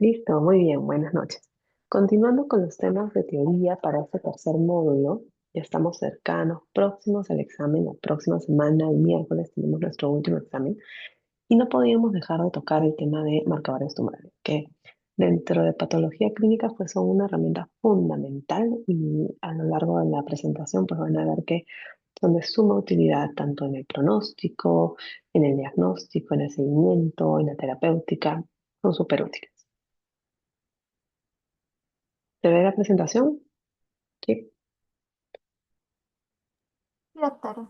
Listo, muy bien, buenas noches. Continuando con los temas de teoría para este tercer módulo, ya estamos cercanos, próximos al examen, la próxima semana, el miércoles, tenemos nuestro último examen, y no podíamos dejar de tocar el tema de marcadores tumorales, que dentro de patología clínica pues son una herramienta fundamental y a lo largo de la presentación pues van a ver que son de suma utilidad tanto en el pronóstico, en el diagnóstico, en el seguimiento, en la terapéutica, son súper útiles. ¿Se ve la presentación? Sí, Sí, doctora.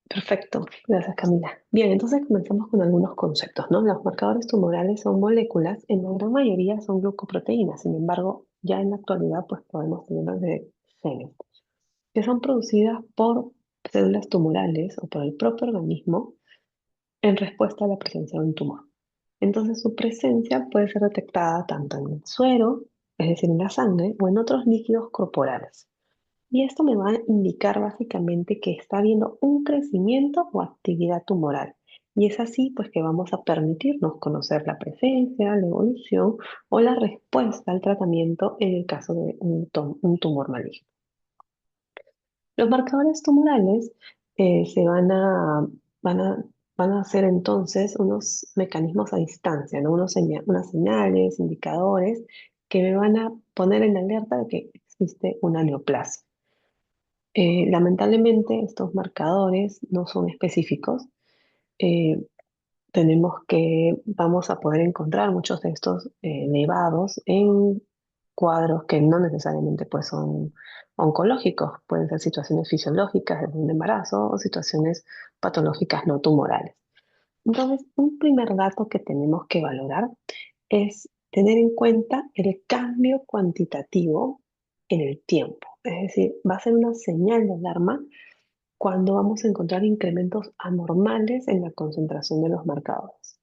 perfecto. Gracias, Camila. Bien, entonces comenzamos con algunos conceptos, ¿no? Los marcadores tumorales son moléculas, en la gran mayoría son glucoproteínas, sin embargo, ya en la actualidad pues podemos tenerlas de genes, que son producidas por células tumorales o por el propio organismo en respuesta a la presencia de un tumor. Entonces, su presencia puede ser detectada tanto en el suero, es decir, en la sangre, o en otros líquidos corporales. Y esto me va a indicar básicamente que está habiendo un crecimiento o actividad tumoral. Y es así pues que vamos a permitirnos conocer la presencia, la evolución o la respuesta al tratamiento en el caso de un tumor maligno. Los marcadores tumorales se van a, van a hacer entonces unos mecanismos a distancia, ¿no? Unas señales, indicadores que me van a poner en alerta de que existe una neoplasia. Lamentablemente, estos marcadores no son específicos. Eh, vamos a poder encontrar muchos de estos nevados en cuadros que no necesariamente pues, son oncológicos. Pueden ser situaciones fisiológicas desde un embarazo o situaciones patológicas no tumorales. Entonces, un primer dato que tenemos que valorar es tener en cuenta el cambio cuantitativo en el tiempo. Es decir, va a ser una señal de alarma cuando vamos a encontrar incrementos anormales en la concentración de los marcadores.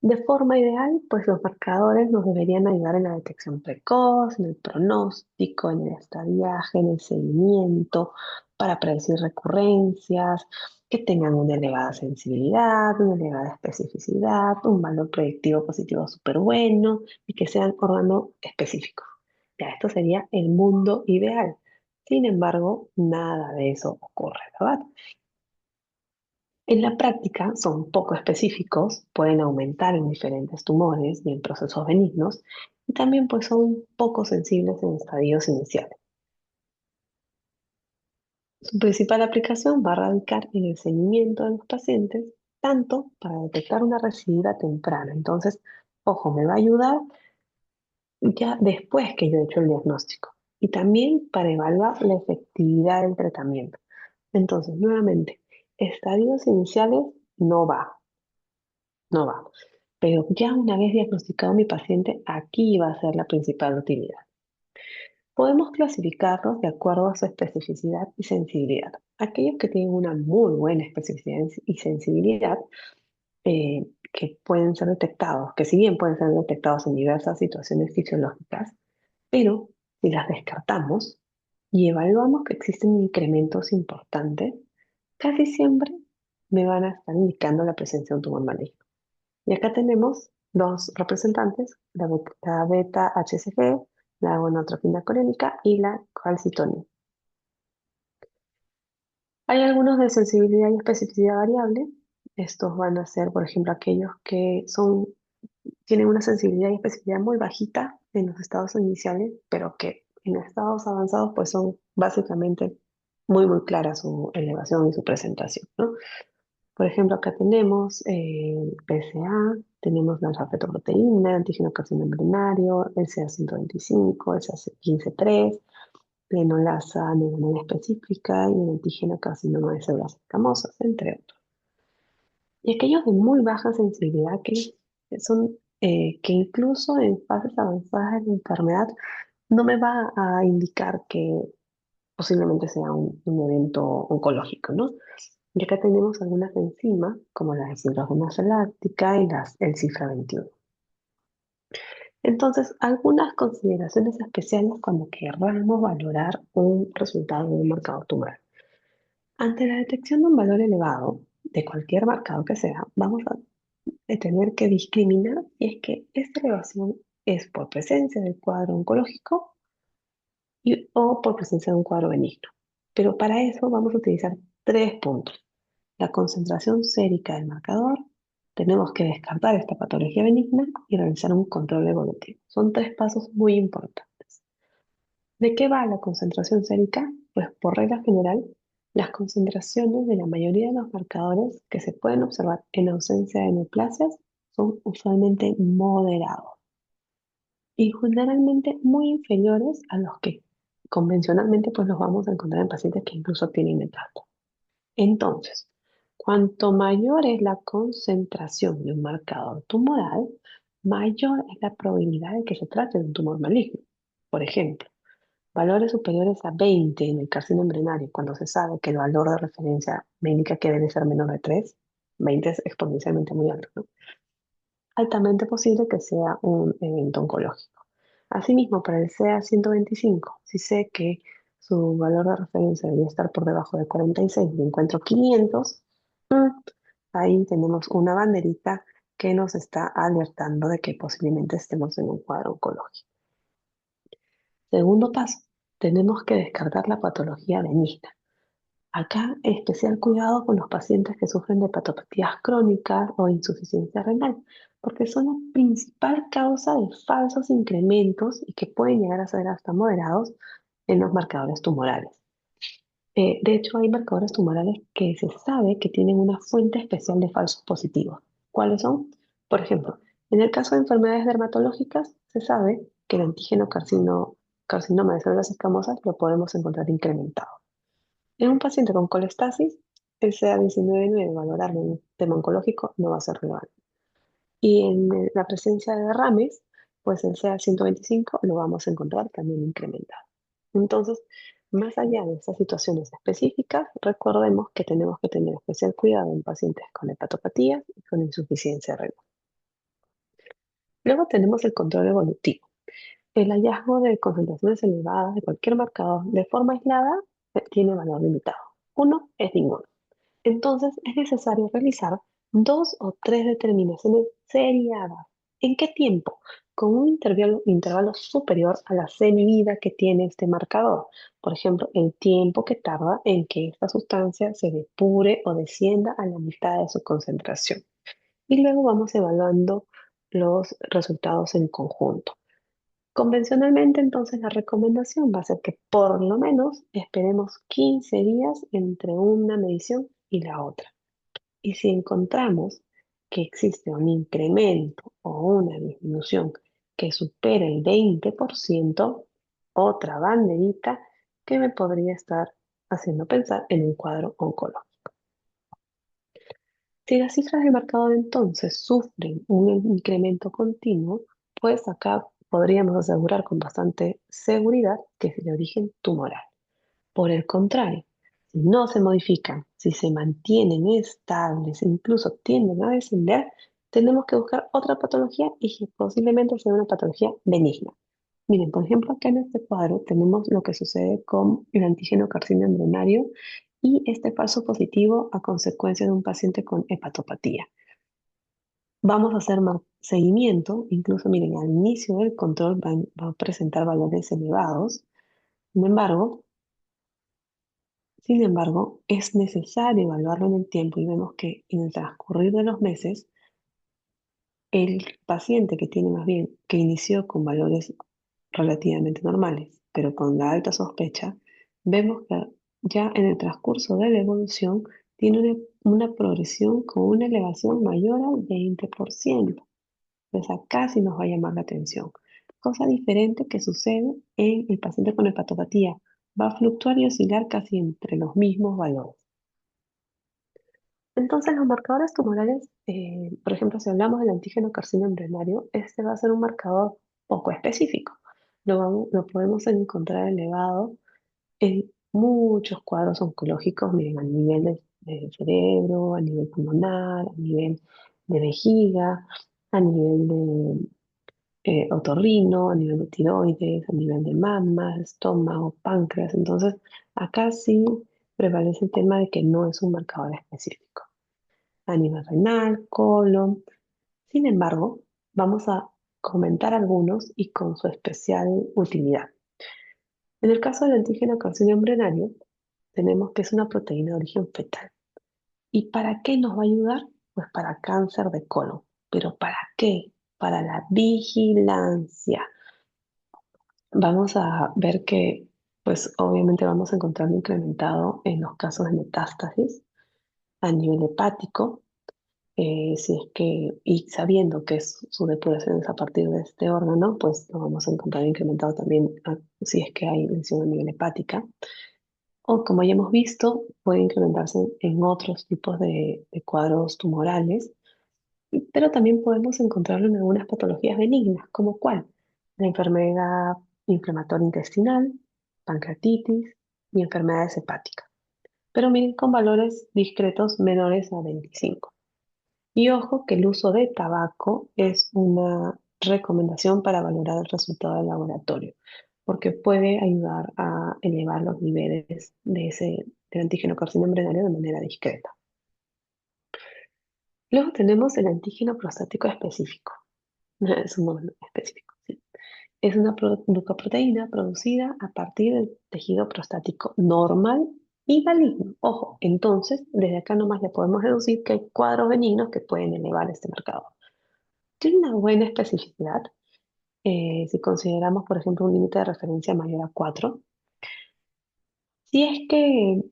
De forma ideal, pues los marcadores nos deberían ayudar en la detección precoz, en el pronóstico, en el estadiaje, en el seguimiento, para predecir recurrencias, que tengan una elevada sensibilidad, una elevada especificidad, un valor predictivo positivo súper bueno y que sean órgano específicos. Ya, esto sería el mundo ideal. Sin embargo, nada de eso ocurre, ¿verdad? En la práctica son poco específicos, pueden aumentar en diferentes tumores y en procesos benignos, y también pues son poco sensibles en estadios iniciales. Su principal aplicación va a radicar en el seguimiento de los pacientes, tanto para detectar una recidiva temprana. Entonces, ojo, me va a ayudar ya después que yo he hecho el diagnóstico y también para evaluar la efectividad del tratamiento. Entonces, nuevamente, estadios iniciales no va, no va. Pero ya una vez diagnosticado mi paciente, aquí va a ser la principal utilidad. Podemos clasificarlos de acuerdo a su especificidad y sensibilidad. Aquellos que tienen una muy buena especificidad y sensibilidad, que pueden ser detectados, que si bien pueden ser detectados en diversas situaciones fisiológicas, pero si las descartamos y evaluamos que existen incrementos importantes, casi siempre me van a estar indicando la presencia de un tumor maligno. Y acá tenemos dos representantes, la beta-HCG, la gonadotropina corénica y la calcitonina. Hay algunos de sensibilidad y especificidad variable. Estos van a ser, por ejemplo, aquellos que tienen una sensibilidad y especificidad muy bajita en los estados iniciales, pero que en estados avanzados pues son básicamente muy clara su elevación y su presentación, ¿no? Por ejemplo, acá tenemos PSA, tenemos la alfa-fetoproteína, antígeno carcinomembranario, LCA125, LCA15-3, lenolasa neonatal específica y el antígeno carcinoma de células escamosas, entre otros. Y aquellos de muy baja sensibilidad que incluso en fases avanzadas de la enfermedad no me va a indicar que posiblemente sea un evento oncológico, ¿no? Y acá tenemos algunas enzimas, como la deshidrogenasa láctica y el cifra 21. Entonces, algunas consideraciones especiales cuando querramos valorar un resultado de un marcador tumoral. Ante la detección de un valor elevado, de cualquier marcador que sea, vamos a de tener que discriminar si es que esta elevación es por presencia del cuadro oncológico o por presencia de un cuadro benigno. Pero para eso vamos a utilizar tres puntos. La concentración sérica del marcador, tenemos que descartar esta patología benigna y realizar un control evolutivo. Son tres pasos muy importantes. ¿De qué va la concentración sérica? Pues por regla general, las concentraciones de la mayoría de los marcadores que se pueden observar en ausencia de neoplasias son usualmente moderados y generalmente muy inferiores a los que convencionalmente pues los vamos a encontrar en pacientes que incluso tienen metástasis. Entonces, cuanto mayor es la concentración de un marcador tumoral, mayor es la probabilidad de que se trate de un tumor maligno. Por ejemplo, valores superiores a 20 en el carcinoma embrionario, cuando se sabe que el valor de referencia me indica que debe ser menor de 3, 20 es exponencialmente muy alto, ¿no? Altamente posible que sea un evento oncológico. Asimismo, para el CA 125, si sé que su valor de referencia debería estar por debajo de 46 y encuentro 500, mm, ahí tenemos una banderita que nos está alertando de que posiblemente estemos en un cuadro oncológico. Segundo paso, tenemos que descartar la patología benigna. Acá, especial cuidado con los pacientes que sufren de hepatopatías crónicas o insuficiencia renal, porque son la principal causa de falsos incrementos y que pueden llegar a ser hasta moderados en los marcadores tumorales. De hecho, hay marcadores tumorales que se sabe que tienen una fuente especial de falsos positivos. ¿Cuáles son? Por ejemplo, en el caso de enfermedades dermatológicas, se sabe que el antígeno carcinoma de células escamosas lo podemos encontrar incrementado. En un paciente con colestasis, el CA 19-9 valorarlo en un tema oncológico no va a ser relevante. Y en la presencia de derrames, pues el CA 125 lo vamos a encontrar también incrementado. Entonces, más allá de estas situaciones específicas, recordemos que tenemos que tener especial cuidado en pacientes con hepatopatías y con insuficiencia renal. Luego tenemos el control evolutivo. El hallazgo de concentraciones elevadas de cualquier marcador de forma aislada tiene valor limitado. Uno es ninguno. Entonces es necesario realizar dos o tres determinaciones seriadas. ¿En qué tiempo? Con un intervalo superior a la semivida que tiene este marcador. Por ejemplo, el tiempo que tarda en que esta sustancia se depure o descienda a la mitad de su concentración. Y luego vamos evaluando los resultados en conjunto. Convencionalmente, entonces, la recomendación va a ser que por lo menos esperemos 15 días entre una medición y la otra. Y si encontramos que existe un incremento o una disminución que supera el 20%, otra banderita que me podría estar haciendo pensar en un cuadro oncológico. Si las cifras del marcador entonces sufren un incremento continuo, pues acá podríamos asegurar con bastante seguridad que es de origen tumoral. Por el contrario, si no se modifican, si se mantienen estables e incluso tienden a descender, tenemos que buscar otra patología y que posiblemente sea una patología benigna. Miren, por ejemplo, acá en este cuadro tenemos lo que sucede con el antígeno carcinoma embrionario y este falso positivo a consecuencia de un paciente con hepatopatía. Vamos a hacer más seguimiento, incluso miren, al inicio del control va a presentar valores elevados. Sin embargo, es necesario evaluarlo en el tiempo y vemos que en el transcurrir de los meses, el paciente que tiene más bien, que inició con valores relativamente normales, pero con la alta sospecha, vemos que ya en el transcurso de la evolución tiene una progresión con una elevación mayor al 20%. Pues acá sí nos va a llamar la atención. Cosa diferente que sucede en el paciente con hepatopatía. Va a fluctuar y oscilar casi entre los mismos valores. Entonces, los marcadores tumorales, por ejemplo, si hablamos del antígeno carcinoma embrionario, este va a ser un marcador poco específico. Lo podemos encontrar elevado en muchos cuadros oncológicos, miren, a nivel del cerebro, a nivel pulmonar, a nivel de vejiga, a nivel de otorrino, a nivel de tiroides, a nivel de mamas, estómago, páncreas. Entonces, acá sí prevalece el tema de que no es un marcador específico. A nivel renal, colon. Sin embargo, vamos a comentar algunos y con su especial utilidad. En el caso del antígeno carcinoma embrionario, tenemos que es una proteína de origen fetal. ¿Y para qué nos va a ayudar? Pues para cáncer de colon. ¿Pero para qué? Para la vigilancia. Vamos a ver que, pues obviamente vamos a encontrarlo incrementado en los casos de metástasis a nivel hepático, si es que, y sabiendo que su depuración es a partir de este órgano, pues lo vamos a encontrar incrementado también si es que hay lesión a nivel hepática. O como ya hemos visto, puede incrementarse en otros tipos de cuadros tumorales, pero también podemos encontrarlo en algunas patologías benignas, como cuál, la enfermedad inflamatoria intestinal, pancreatitis y enfermedades hepáticas, pero miren con valores discretos menores a 25. Y ojo que el uso de tabaco es una recomendación para valorar el resultado del laboratorio, porque puede ayudar a elevar los niveles del antígeno carcinoma embrionario de manera discreta. Luego tenemos el antígeno prostático específico. Es un nombre específico, sí. Es una glucoproteína producida a partir del tejido prostático normal y maligno. Ojo, entonces, desde acá nomás le podemos deducir que hay cuadros benignos que pueden elevar este marcador. Tiene una buena especificidad si consideramos, por ejemplo, un límite de referencia mayor a 4. Si es que,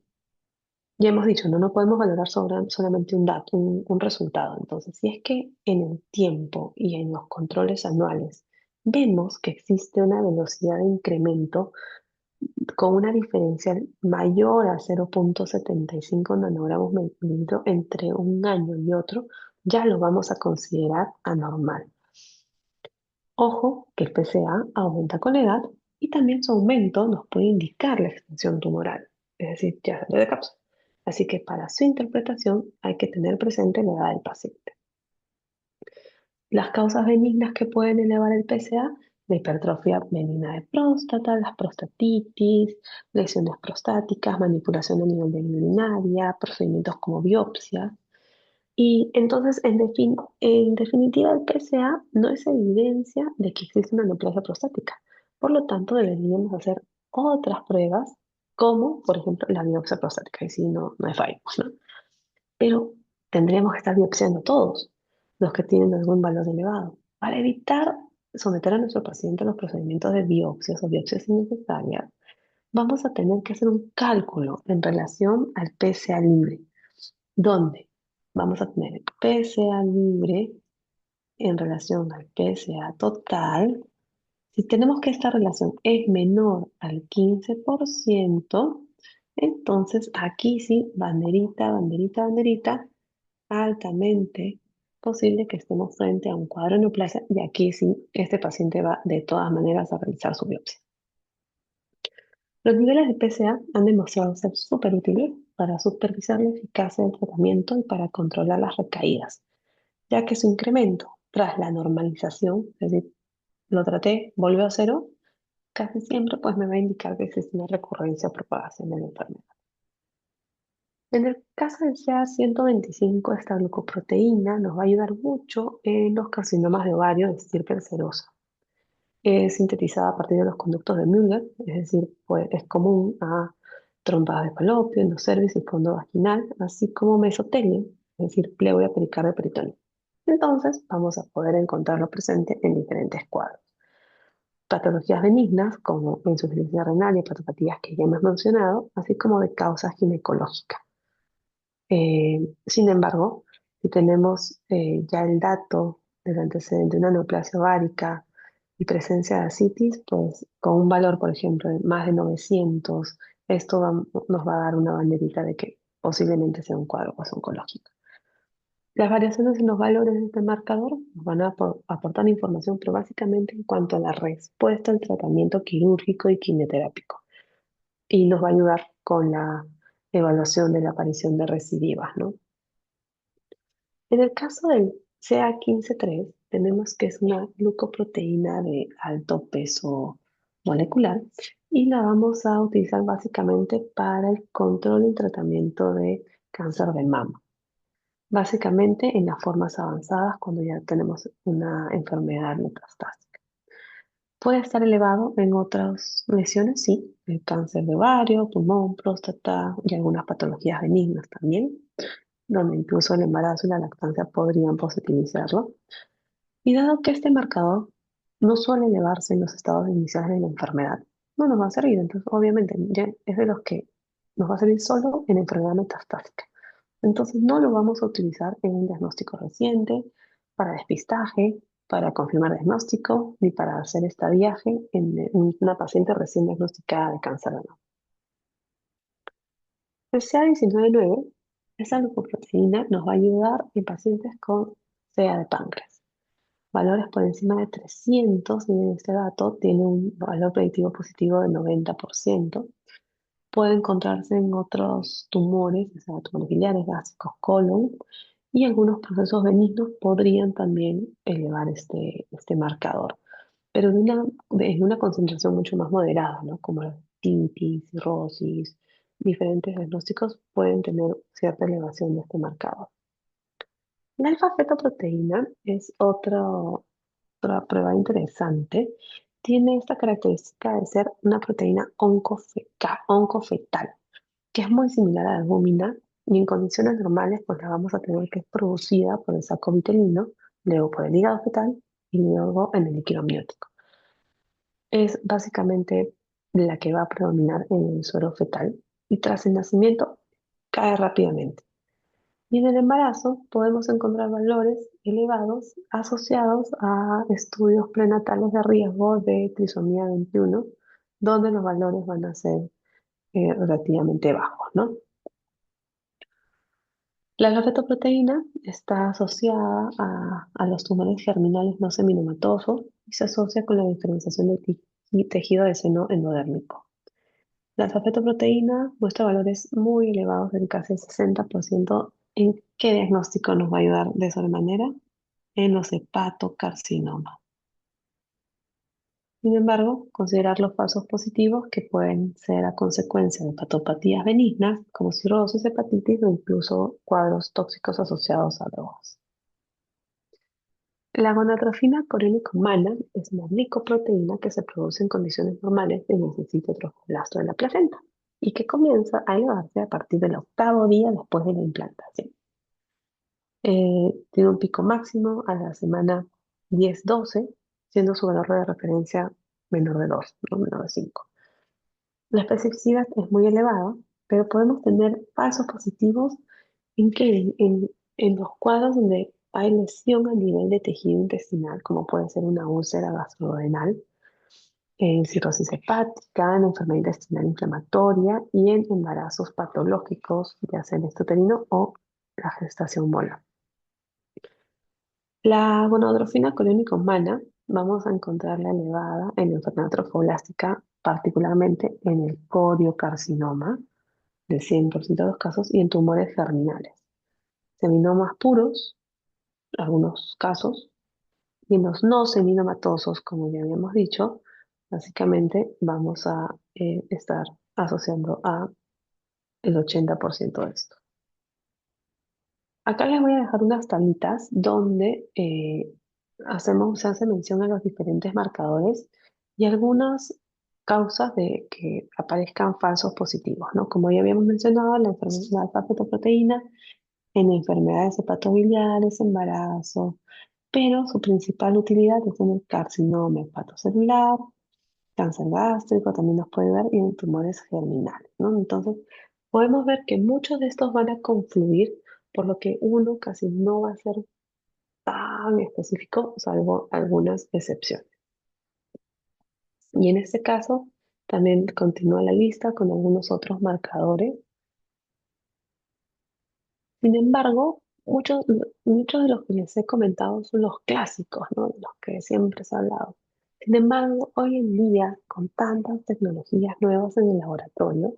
ya hemos dicho, no podemos valorar solamente un dato, un resultado. Entonces, si es que en el tiempo y en los controles anuales vemos que existe una velocidad de incremento con una diferencia mayor a 0,75 nanogramos mililitro entre un año y otro, ya lo vamos a considerar anormal. Ojo que el PSA aumenta con la edad y también su aumento nos puede indicar la extensión tumoral, es decir, ya salió de cápsula. Así que para su interpretación hay que tener presente la edad del paciente. Las causas benignas que pueden elevar el PSA, la hipertrofia benigna de próstata, las prostatitis, lesiones prostáticas, manipulación a nivel de urinaria, procedimientos como biopsia. Y entonces, en definitiva, el PSA no es evidencia de que existe una neoplasia prostática. Por lo tanto, deberíamos hacer otras pruebas, como por ejemplo la biopsia prostática, y si no es fallo, ¿no? Pero tendríamos que estar biopsiando todos los que tienen algún valor elevado para evitar someter a nuestro paciente a los procedimientos de biopsias o biopsias innecesarias. Vamos a tener que hacer un cálculo en relación al PSA libre, donde vamos a tener el PSA libre en relación al PSA total. Si tenemos que esta relación es menor al 15%, entonces aquí sí, banderita, banderita, banderita, altamente posible que estemos frente a un cuadro de neoplasia y aquí sí, este paciente va de todas maneras a realizar su biopsia. Los niveles de PSA han demostrado ser súper útiles para supervisar la eficacia del tratamiento y para controlar las recaídas, ya que su incremento tras la normalización, es decir, lo traté, volvió a cero, casi siempre pues me va a indicar que existe una recurrencia o propagación de la enfermedad. En el caso del CA-125, esta glucoproteína nos va a ayudar mucho en los carcinomas de ovario de estirpe serosa. Es sintetizada a partir de los conductos de Müller, es decir, pues, es común a trompas de falopio, endocervix y fondo vaginal, así como mesotelio, es decir, pleura, pericardio, peritoneo. Entonces, vamos a poder encontrarlo presente en diferentes cuadros. Patologías benignas como insuficiencia renal y hepatopatías que ya hemos mencionado, así como de causas ginecológicas. Sin embargo, si tenemos ya el dato del antecedente de una neoplasia ovárica y presencia de ascitis, pues con un valor, por ejemplo, de más de 900, esto nos va a dar una banderita de que posiblemente sea un cuadro oncológico. Las variaciones en los valores de este marcador nos van a aportar información, pero básicamente en cuanto a la respuesta al tratamiento quirúrgico y quimioterápico. Y nos va a ayudar con la evaluación de la aparición de recidivas, ¿no? En el caso del CA15-3, tenemos que es una glucoproteína de alto peso molecular y la vamos a utilizar básicamente para el control y tratamiento de cáncer de mama. básicamente en las formas avanzadas cuando ya tenemos una enfermedad metastásica. Puede estar elevado en otras lesiones, sí, el cáncer de ovario, pulmón, próstata y algunas patologías benignas también, donde incluso el embarazo y la lactancia podrían positivizarlo. Y dado que este marcador no suele elevarse en los estados iniciales de la enfermedad, no nos va a servir. Entonces, obviamente, ya es de los que nos va a servir solo en enfermedad metastásica. Entonces, no lo vamos a utilizar en un diagnóstico reciente, para despistaje, para confirmar diagnóstico, ni para hacer esta viaje en una paciente recién diagnosticada de cáncer de mama. El CA 19-9, esa glucoproteína nos va a ayudar en pacientes con CA de páncreas. Valores por encima de 300, y este dato tiene un valor predictivo positivo del 90%. Puede encontrarse en otros tumores, o sea, tumores biliares, gástricos, colon, y algunos procesos benignos podrían también elevar este marcador, pero en una concentración mucho más moderada, ¿no? Como la titis, cirrosis, diferentes diagnósticos pueden tener cierta elevación de este marcador. La alfa-fetoproteína es otra prueba interesante. Tiene esta característica de ser una proteína oncofetal, que es muy similar a la albúmina, y en condiciones normales pues la vamos a tener que es producida por el saco vitelino, luego por el hígado fetal y luego en el líquido amniótico. Es básicamente la que va a predominar en el suero fetal y tras el nacimiento cae rápidamente. Y en el embarazo podemos encontrar valores elevados asociados a estudios prenatales de riesgo de trisomía 21, donde los valores van a ser relativamente bajos, ¿no? La alfa-fetoproteína está asociada a los tumores germinales no seminomatosos y se asocia con la diferenciación del tejido de seno endodérmico. La alfa-fetoproteína muestra valores muy elevados del casi el 60%. ¿En qué diagnóstico nos va a ayudar de sobremanera? En los hepatocarcinomas. Sin embargo, considerar los falsos positivos que pueden ser a consecuencia de hepatopatías benignas como cirrosis, hepatitis o incluso cuadros tóxicos asociados a drogas. La gonadotrofina coriónica humana es una glicoproteína que se produce en condiciones normales en el citoplast de la placenta y que comienza a elevarse a partir del octavo día después de la implantación. Tiene un pico máximo a la semana 10-12, siendo su valor de referencia menor de 2, no menor de 5. La especificidad es muy elevada, pero podemos tener falsos positivos en los cuadros donde hay lesión a nivel de tejido intestinal, como puede ser una úlcera gastrodenal, en cirrosis hepática, en enfermedad intestinal inflamatoria y en embarazos patológicos, ya sea el uterino o la gestación molar. La gonadotropina coriónica humana vamos a encontrarla elevada en la enfermedad trofoblástica, particularmente en el coriocarcinoma, del 100% de los casos, y en tumores germinales. Seminomas puros, algunos casos, y en los no seminomatosos, como ya habíamos dicho, básicamente vamos a estar asociando a el 80% de esto. Acá les voy a dejar unas tablitas donde se hace mención a los diferentes marcadores y algunas causas de que aparezcan falsos positivos, ¿no? Como ya habíamos mencionado, la enfermedad alfa-fetoproteína en enfermedades hepatobiliares, embarazo, pero su principal utilidad es en el carcinoma hepatocelular, cáncer gástrico, también nos puede ver, y en tumores germinales, ¿no? Entonces, podemos ver que muchos de estos van a confluir, por lo que uno casi no va a ser tan específico, salvo algunas excepciones. Y en este caso, también continúa la lista con algunos otros marcadores. Sin embargo, muchos de los que les he comentado son los clásicos, ¿no? De los que siempre se ha hablado. Sin embargo, hoy en día, con tantas tecnologías nuevas en el laboratorio,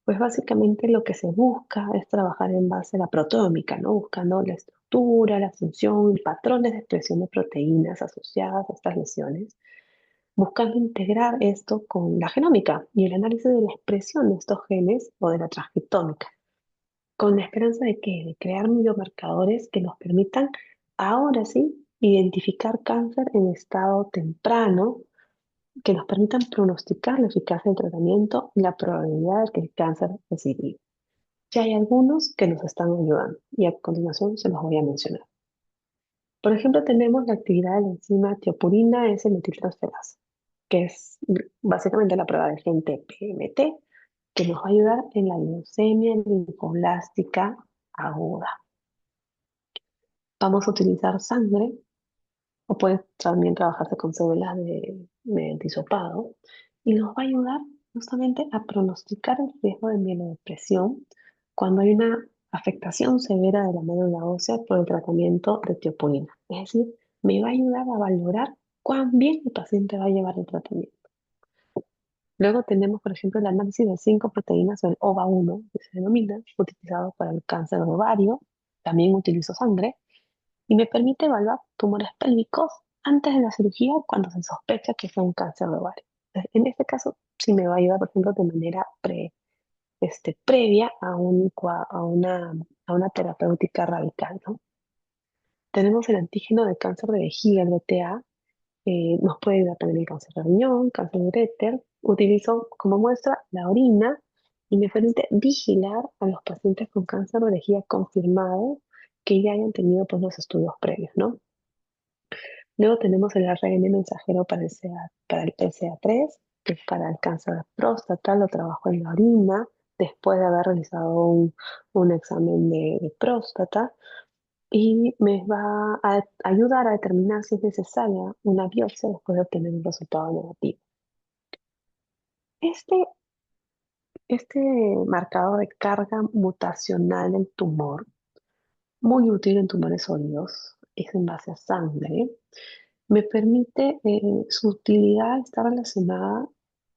pues básicamente lo que se busca es trabajar en base a la proteómica, ¿no? Buscando la estructura, la función y patrones de expresión de proteínas asociadas a estas lesiones, buscando integrar esto con la genómica y el análisis de la expresión de estos genes o de la transcriptómica. con la esperanza de que de crear biomarcadores que nos permitan, ahora sí, identificar cáncer en estado temprano, que nos permitan pronosticar la eficacia del tratamiento y la probabilidad de que el cáncer recidive. Ya hay algunos que nos están ayudando y a continuación se los voy a mencionar. Por ejemplo, tenemos la actividad de la enzima tiopurina S-metiltransferasa, que es básicamente la prueba del gen TPMT, que nos va a ayudar en la leucemia linfoblástica aguda. Vamos a utilizar sangre, o puede también trabajarse con células de hisopado, y nos va a ayudar justamente a pronosticar el riesgo de mielodepresión cuando hay una afectación severa de la médula ósea por el tratamiento de tioponina. Es decir, me va a ayudar a valorar cuán bien el paciente va a llevar el tratamiento. Luego tenemos, por ejemplo, el análisis de 5 proteínas del OVA1, que se denomina, utilizado para el cáncer de ovario. También utilizo sangre y me permite evaluar tumores pélvicos antes de la cirugía cuando se sospecha que fue un cáncer de ovario. En este caso, sí me va a ayudar, por ejemplo, de manera previa a una terapéutica radical, ¿no? Tenemos el antígeno de cáncer de vejiga, el BTA, nos puede ayudar también el cáncer de riñón, cáncer de uréter. Utilizo como muestra la orina y me permite vigilar a los pacientes con cáncer de vejiga confirmado que ya hayan tenido pues, los estudios previos, ¿no? Luego tenemos el ARN mensajero para el PSA3, que es para el cáncer de próstata, lo trabajo en la orina después de haber realizado un examen de próstata y me va a ayudar a determinar si es necesaria una biopsia después de obtener un resultado negativo. Este, este marcador de carga mutacional del tumor, muy útil en tumores sólidos, es en base a sangre, me permite, su utilidad está relacionada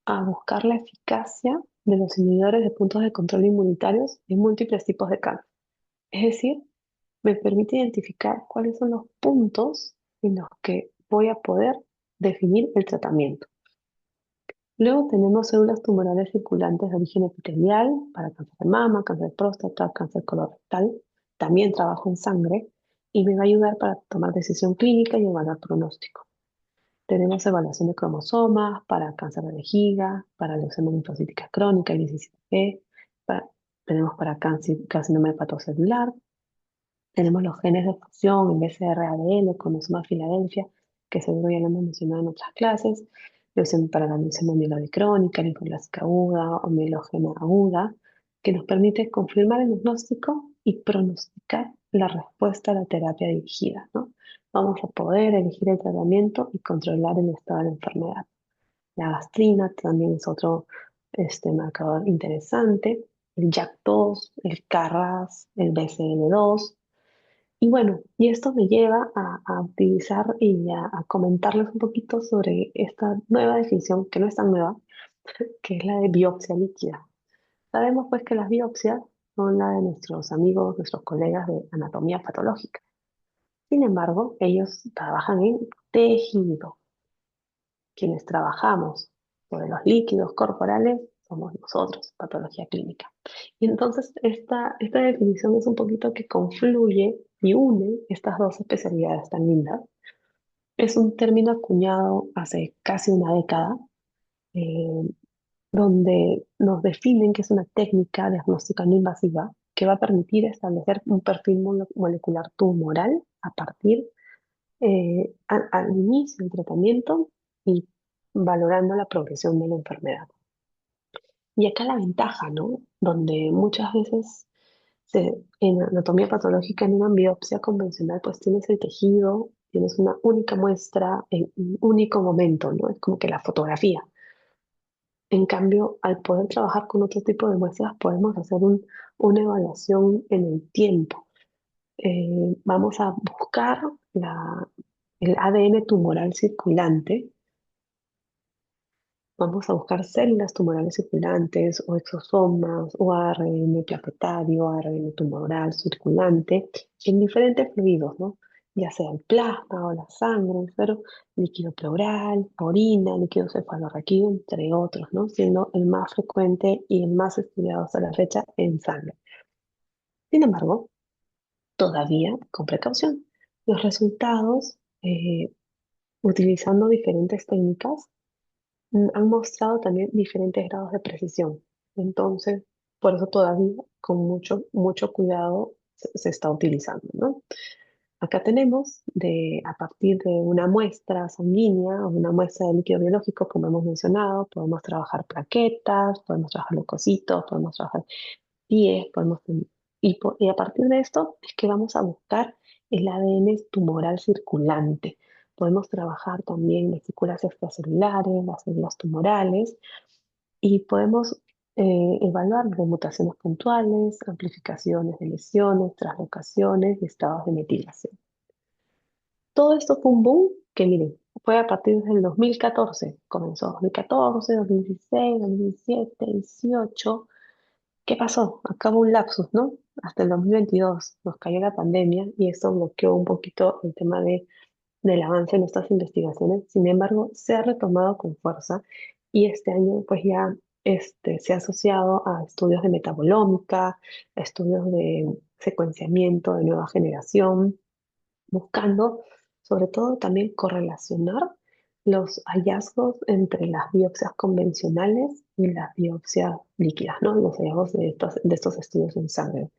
a buscar la eficacia de los inhibidores de puntos de control inmunitarios en múltiples tipos de cáncer. Es decir, me permite identificar cuáles son los puntos en los que voy a poder definir el tratamiento. Luego tenemos células tumorales circulantes de origen epitelial para cáncer de mama, cáncer de próstata, cáncer colorectal. También trabajo en sangre y me va a ayudar para tomar decisión clínica y evaluar pronóstico. Tenemos evaluación de cromosomas para cáncer de vejiga, para leucemia linfocítica crónica y 17P, tenemos para carcinoma hepatocelular, tenemos los genes de fusión, el BCR-ADN, cromosoma Filadelfia, que seguro ya lo hemos mencionado en otras clases, para la leucemia mieloide crónica, linfoblástica aguda o mielógena aguda, que nos permite confirmar el diagnóstico y pronosticar la respuesta a la terapia dirigida, ¿no? Vamos a poder elegir el tratamiento y controlar el estado de la enfermedad. La gastrina también es otro marcador interesante, el JAK2, el KRAS, el BCL2, y bueno, y esto me lleva a utilizar y a comentarles un poquito sobre esta nueva definición, que no es tan nueva, que es la de biopsia líquida. Sabemos pues que las biopsias son la de nuestros amigos, nuestros colegas de anatomía patológica. Sin embargo, ellos trabajan en tejido. Quienes trabajamos sobre los líquidos corporales somos nosotros, patología clínica. Y entonces esta definición es un poquito que confluye y une estas dos especialidades tan lindas. Es un término acuñado hace casi una década, eh, donde nos definen que es una técnica diagnóstica no invasiva que va a permitir establecer un perfil molecular tumoral a partir al inicio del tratamiento y valorando la progresión de la enfermedad. Y acá la ventaja, ¿no? Donde muchas veces en anatomía patológica, en una biopsia convencional, pues tienes el tejido, tienes una única muestra en un único momento, ¿no? Es como que la fotografía. En cambio, al poder trabajar con otro tipo de muestras, podemos hacer una evaluación en el tiempo. Vamos a buscar el ADN tumoral circulante. Vamos a buscar células tumorales circulantes o exosomas o ARN plaquetario, ARN tumoral circulante en diferentes fluidos, ¿no? Ya sea el plasma o la sangre, el suero, líquido pleural, orina, líquido cefalorraquídeo, entre otros, ¿no? Siendo el más frecuente y el más estudiado hasta la fecha en sangre. Sin embargo, todavía con precaución. Los resultados, utilizando diferentes técnicas, han mostrado también diferentes grados de precisión. Entonces, por eso todavía con mucho cuidado se está utilizando, ¿no? Acá tenemos a partir de una muestra sanguínea o una muestra de líquido biológico, como hemos mencionado, podemos trabajar plaquetas, podemos trabajar leucocitos, podemos trabajar pies, y a partir de esto es que vamos a buscar el ADN tumoral circulante. Podemos trabajar también vesículas extracelulares, las células tumorales, y podemos evaluar de mutaciones puntuales, amplificaciones de lesiones, translocaciones y estados de metilación. Todo esto fue un boom que, miren, fue a partir del 2014. Comenzó 2014, 2016, 2017, 2018. ¿Qué pasó? Acabó un lapsus, ¿no? Hasta el 2022 nos cayó la pandemia y esto bloqueó un poquito el tema del avance en estas investigaciones. Sin embargo, se ha retomado con fuerza y este año pues ya se ha asociado a estudios de metabolómica, a estudios de secuenciamiento de nueva generación, buscando sobre todo también correlacionar los hallazgos entre las biopsias convencionales y las biopsias líquidas, ¿no? Los hallazgos de estos estudios en sangre.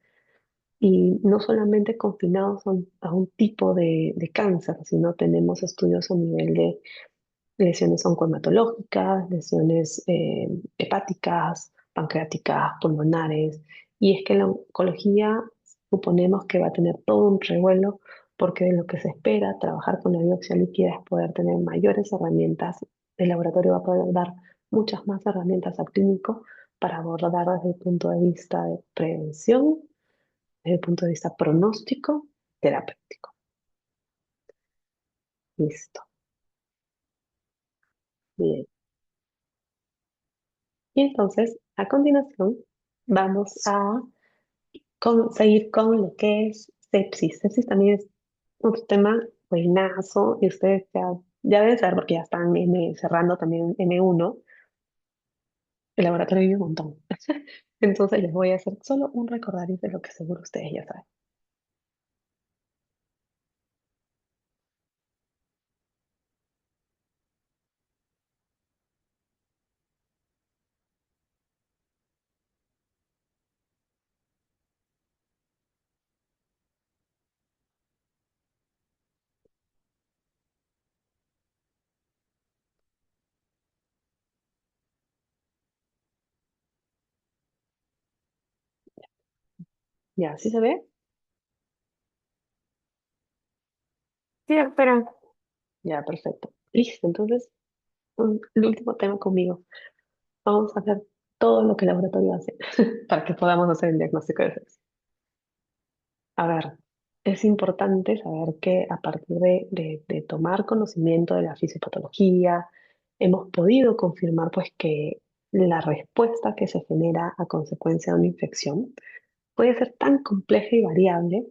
Y no solamente confinados a un tipo de cáncer, sino tenemos estudios a nivel de lesiones oncohematológicas, lesiones hepáticas, pancreáticas, pulmonares. Y es que la oncología suponemos que va a tener todo un revuelo porque de lo que se espera trabajar con la biopsia líquida es poder tener mayores herramientas. El laboratorio va a poder dar muchas más herramientas al clínico para abordar desde el punto de vista de prevención, desde el punto de vista pronóstico, terapéutico. Listo. Bien. Y entonces, a continuación, vamos a seguir con lo que es sepsis. Sepsis también es un tema buenazo y ustedes ya deben saber porque ya están cerrando también M1. El laboratorio vive un montón. Entonces les voy a hacer solo un recordatorio de lo que seguro ustedes ya saben. ¿Ya? ¿Sí se ve? Sí, espera. Ya, perfecto. Listo. Entonces, el último tema conmigo. Vamos a hacer todo lo que el laboratorio hace para que podamos hacer el diagnóstico de sepsis. A ver, es importante saber que a partir de tomar conocimiento de la fisiopatología, hemos podido confirmar pues que la respuesta que se genera a consecuencia de una infección puede ser tan compleja y variable,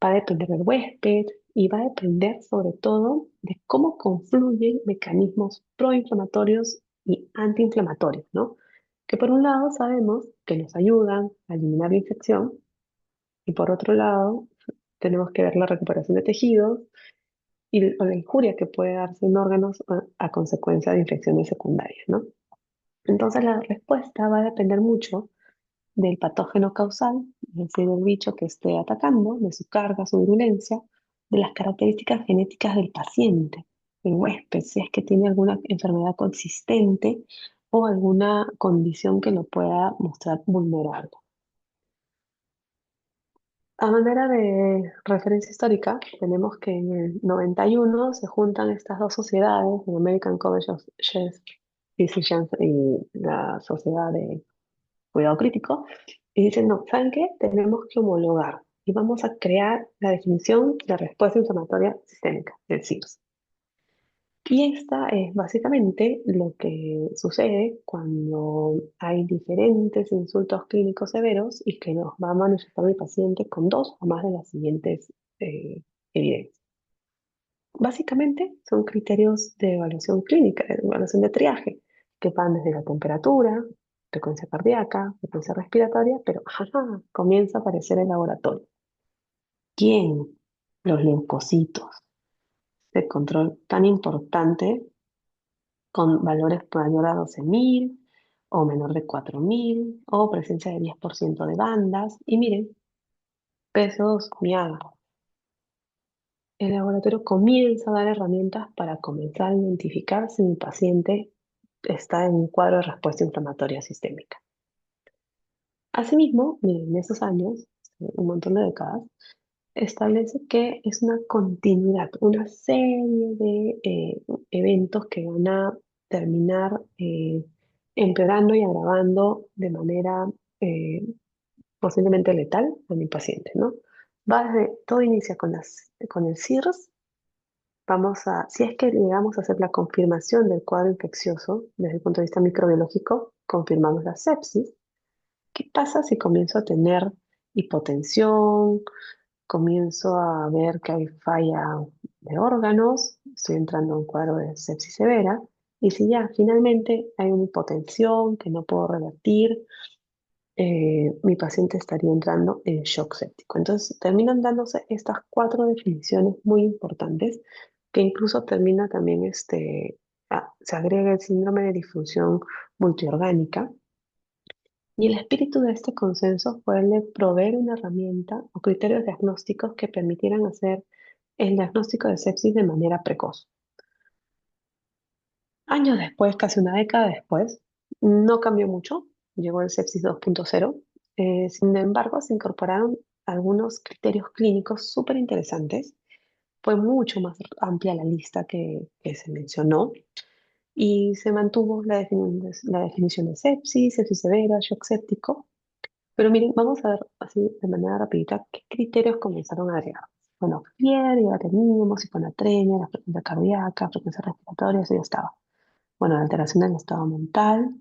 va a depender del huésped y va a depender sobre todo de cómo confluyen mecanismos proinflamatorios y antiinflamatorios, ¿no? Que por un lado sabemos que nos ayudan a eliminar la infección y por otro lado tenemos que ver la recuperación de tejidos o la injuria que puede darse en órganos a consecuencia de infecciones secundarias, ¿no? Entonces la respuesta va a depender mucho del patógeno causal, es decir, del bicho que esté atacando, de su carga, su virulencia, de las características genéticas del paciente, el huésped, si es que tiene alguna enfermedad consistente o alguna condición que lo pueda mostrar vulnerable. A manera de referencia histórica, tenemos que en el 91 se juntan estas dos sociedades, el American College of Chest Physicians y la Sociedad de Cuidado Crítico, y dicen, no, ¿saben qué? Tenemos que homologar y vamos a crear la definición de respuesta inflamatoria sistémica, el SIRS. Y esta es básicamente lo que sucede cuando hay diferentes insultos clínicos severos y que nos va a manifestar el paciente con dos o más de las siguientes eh, evidencias. Básicamente son criterios de evaluación clínica, de evaluación de triaje, que van desde la temperatura, frecuencia cardíaca, frecuencia respiratoria, pero ajá, comienza a aparecer el laboratorio. ¿Quién? Los leucocitos, de control tan importante con valores mayor a 12.000 o menor de 4.000 o presencia de 10% de bandas. Y miren, PSO2, miaga. El laboratorio comienza a dar herramientas para comenzar a identificar si mi paciente está en un cuadro de respuesta inflamatoria sistémica. Asimismo, miren, en esos años, un montón de décadas, establece que es una continuidad, una serie de eventos que van a terminar empeorando y agravando de manera eh, posiblemente letal a mi paciente, ¿no? Todo inicia con el SIRS. Si es que llegamos a hacer la confirmación del cuadro infeccioso desde el punto de vista microbiológico, confirmamos la sepsis. ¿Qué pasa si comienzo a tener hipotensión? Comienzo a ver que hay falla de órganos, estoy entrando en un cuadro de sepsis severa, y si ya finalmente hay una hipotensión que no puedo revertir, mi paciente estaría entrando en shock séptico. Entonces terminan dándose estas cuatro definiciones muy importantes, que incluso termina también, se agrega el síndrome de disfunción multiorgánica, y el espíritu de este consenso fue el de proveer una herramienta o criterios diagnósticos que permitieran hacer el diagnóstico de sepsis de manera precoz. Años después, casi una década después, no cambió mucho, llegó el sepsis 2.0. Sin embargo, se incorporaron algunos criterios clínicos súper interesantes. Fue mucho más amplia la lista que se mencionó y se mantuvo la definición de sepsis, sepsis severa, shock séptico. Pero miren, vamos a ver así de manera rapidita qué criterios comenzaron a agregar. Bueno, fiebre, ya teníamos, hiponatremia, la frecuencia cardíaca, frecuencia respiratoria, eso ya estaba. Bueno, alteración del estado mental,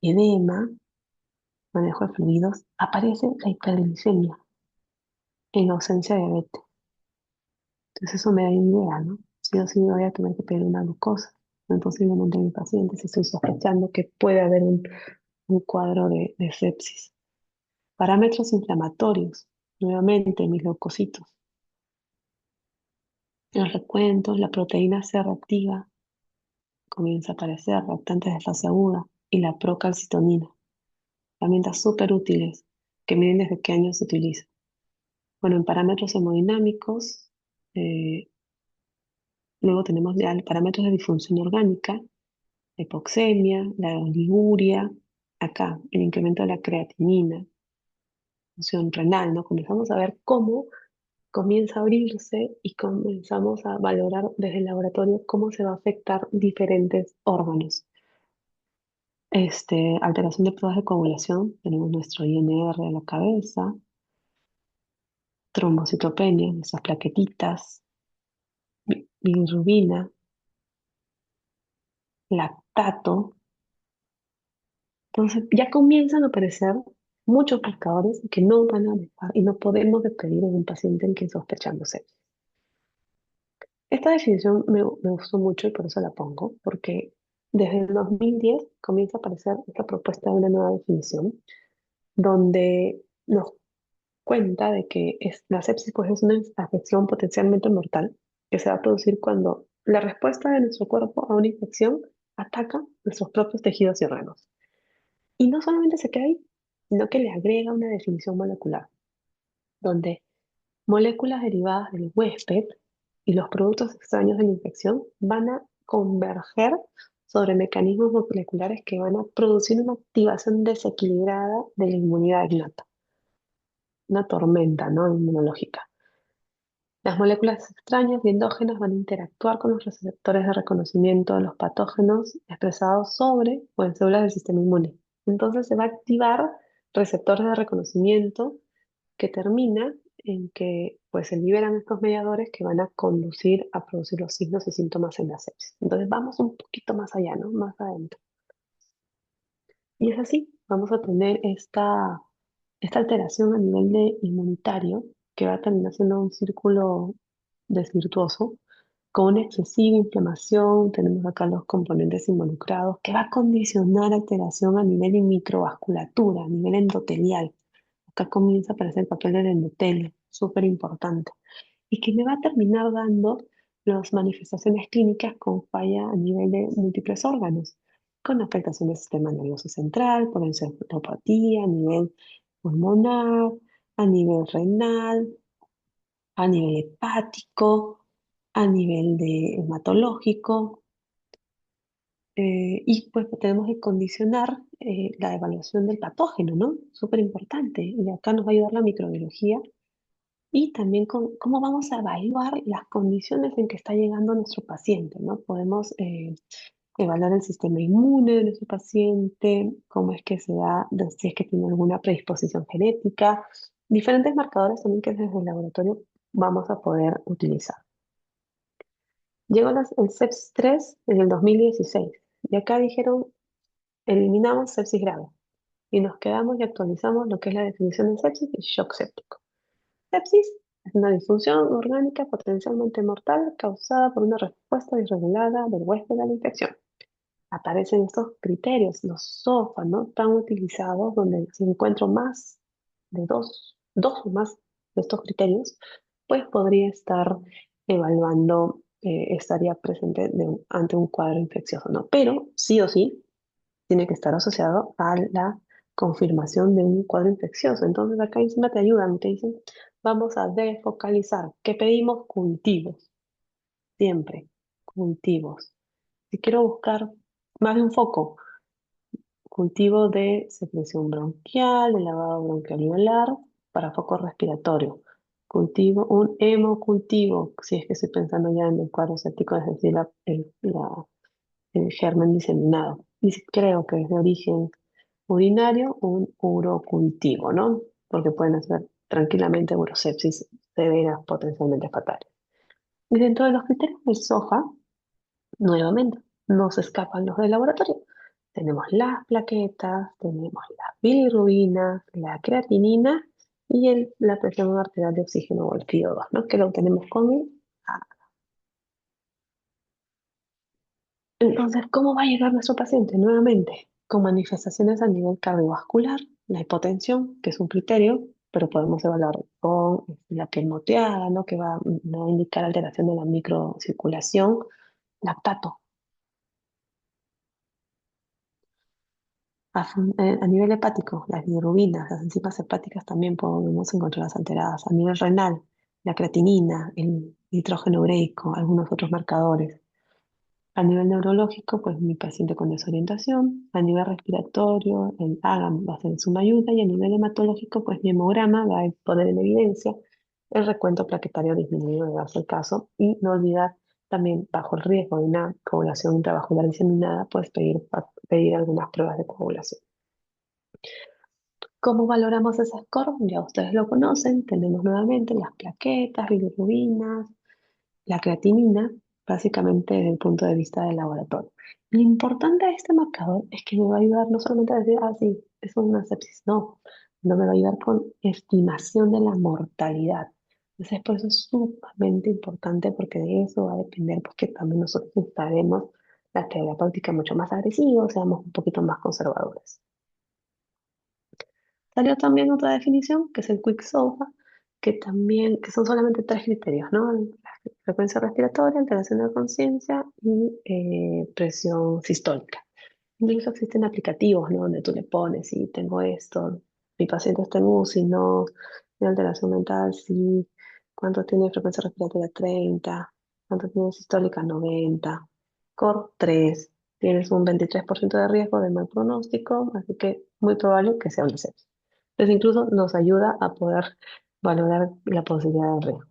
edema, manejo de fluidos, aparece la hiperglicemia en ausencia de diabetes. Entonces eso me da idea, ¿no? Sí o sí me voy a tener que pedir una glucosa. Muy posiblemente en mi paciente, si estoy sospechando que puede haber un cuadro de sepsis. Parámetros inflamatorios, nuevamente mis leucocitos. En los recuentos, la proteína C reactiva comienza a aparecer, reactantes de fase aguda, y la procalcitonina. Herramientas súper útiles que miren desde qué año se utiliza. Bueno, en parámetros hemodinámicos, eh, luego tenemos ya parámetros de disfunción orgánica, la hipoxemia, la oliguria, acá el incremento de la creatinina, función renal, ¿no? Comenzamos a ver cómo comienza a abrirse y comenzamos a valorar desde el laboratorio cómo se va a afectar diferentes órganos. Alteración de pruebas de coagulación, tenemos nuestro INR de la cabeza, trombocitopenia, nuestras plaquetitas, bilirrubina, lactato. Entonces ya comienzan a aparecer muchos marcadores que no van a dejar y no podemos despedir en un paciente en que sospechamos sepsis. Esta definición me gustó mucho y por eso la pongo, porque desde el 2010 comienza a aparecer esta propuesta de una nueva definición, donde nos cuenta de que la sepsis pues, es una afección potencialmente mortal que se va a producir cuando la respuesta de nuestro cuerpo a una infección ataca nuestros propios tejidos y órganos. Y no solamente se queda ahí, sino que le agrega una definición molecular, donde moléculas derivadas del huésped y los productos extraños de la infección van a converger sobre mecanismos moleculares que van a producir una activación desequilibrada de la inmunidad innata, una tormenta, ¿no? Inmunológica. Las moléculas extrañas y endógenas van a interactuar con los receptores de reconocimiento de los patógenos expresados sobre o en células del sistema inmune. Entonces se va a activar receptores de reconocimiento que termina en que pues, se liberan estos mediadores que van a conducir a producir los signos y síntomas en la sepsis. Entonces vamos un poquito más allá, ¿no? Más adentro. Y es así, vamos a tener esta alteración a nivel de inmunitario que va a terminar siendo un círculo desvirtuoso, con una excesiva inflamación. Tenemos acá los componentes involucrados que va a condicionar alteración a nivel de microvasculatura, a nivel endotelial. Acá comienza a aparecer el papel del endotelio, súper importante, y que me va a terminar dando las manifestaciones clínicas con falla a nivel de múltiples órganos, con afectación del sistema nervioso central, por encefalopatía, a nivel pulmonar, a nivel renal, a nivel hepático, a nivel de hematológico, y pues tenemos que condicionar la evaluación del patógeno, ¿no? Súper importante. Y acá nos va a ayudar la microbiología y también con cómo vamos a evaluar las condiciones en que está llegando nuestro paciente, ¿no? Podemos evaluar el sistema inmune de nuestro paciente, cómo es que se da, si es que tiene alguna predisposición genética, diferentes marcadores también que desde el laboratorio vamos a poder utilizar. Llegó el sepsis 3 en el 2016 y acá dijeron, eliminamos sepsis grave y nos quedamos y actualizamos lo que es la definición de sepsis y shock séptico. Sepsis es una disfunción orgánica potencialmente mortal causada por una respuesta irregulada del huésped a la infección. Aparecen estos criterios, los SOFA, ¿no? Tan utilizados, donde si encuentro más de dos o más de estos criterios, pues podría estar evaluando, estaría presente ante un cuadro infeccioso, ¿no? Pero sí o sí tiene que estar asociado a la confirmación de un cuadro infeccioso. Entonces acá encima te ayudan, te dicen, vamos a defocalizar. ¿Qué pedimos? Cultivos, siempre, cultivos. Si quiero buscar más de un foco, cultivo de secreción bronquial, de lavado bronquiolivelar para foco respiratorio. Cultivo, un hemocultivo, si es que estoy pensando ya en el cuadro séptico, es decir, el germen diseminado. Y si creo que es de origen urinario, un urocultivo, ¿no? Porque pueden hacer tranquilamente urosepsis severas, potencialmente fatales. Y dentro de los criterios del SOFA, nuevamente, no se escapan los del laboratorio. Tenemos las plaquetas, tenemos las bilirrubinas, la creatinina y la presión arterial de oxígeno o el FIO2, ¿no? Que lo tenemos con el A. Entonces, ¿cómo va a llegar nuestro paciente? Nuevamente, con manifestaciones a nivel cardiovascular, la hipotensión, que es un criterio, pero podemos evaluar con la piel moteada, ¿no? Que va a indicar alteración de la microcirculación, lactato. A nivel hepático, las bilirrubinas, las enzimas hepáticas también podemos encontrarlas alteradas. A nivel renal, la creatinina, el nitrógeno ureico, algunos otros marcadores. A nivel neurológico, pues mi paciente con desorientación. A nivel respiratorio, el AGAM va a ser de suma ayuda. Y a nivel hematológico, pues mi hemograma va a poner en evidencia el recuento plaquetario disminuido de darse el caso. Y no olvidar también, bajo el riesgo de una coagulación intravascular diseminada, pues pedir algunas pruebas de coagulación. ¿Cómo valoramos ese score? Ya ustedes lo conocen. Tenemos nuevamente las plaquetas, bilirrubinas, la creatinina, básicamente desde el punto de vista del laboratorio. Lo importante de este marcador es que me va a ayudar no solamente a decir, ah, sí, eso es una sepsis, no me va a ayudar con estimación de la mortalidad. Entonces, por eso es sumamente importante, porque de eso va a depender, porque también nosotros instalemos la terapéutica mucho más agresiva, o seamos un poquito más conservadores. Salió también otra definición, que es el Quick SOFA, que son solamente tres criterios, ¿no? La frecuencia respiratoria, alteración de la conciencia y presión sistólica. Incluso existen aplicativos, ¿no? Donde tú le pones, si tengo esto, mi paciente está en UCI, no, tiene alteración mental, sí, cuánto tiene frecuencia respiratoria 30, cuánto tiene sistólica 90, COR 3, tienes un 23% de riesgo de mal pronóstico, así que muy probable que sea una sepsis. Entonces incluso nos ayuda a poder valorar la posibilidad de riesgo.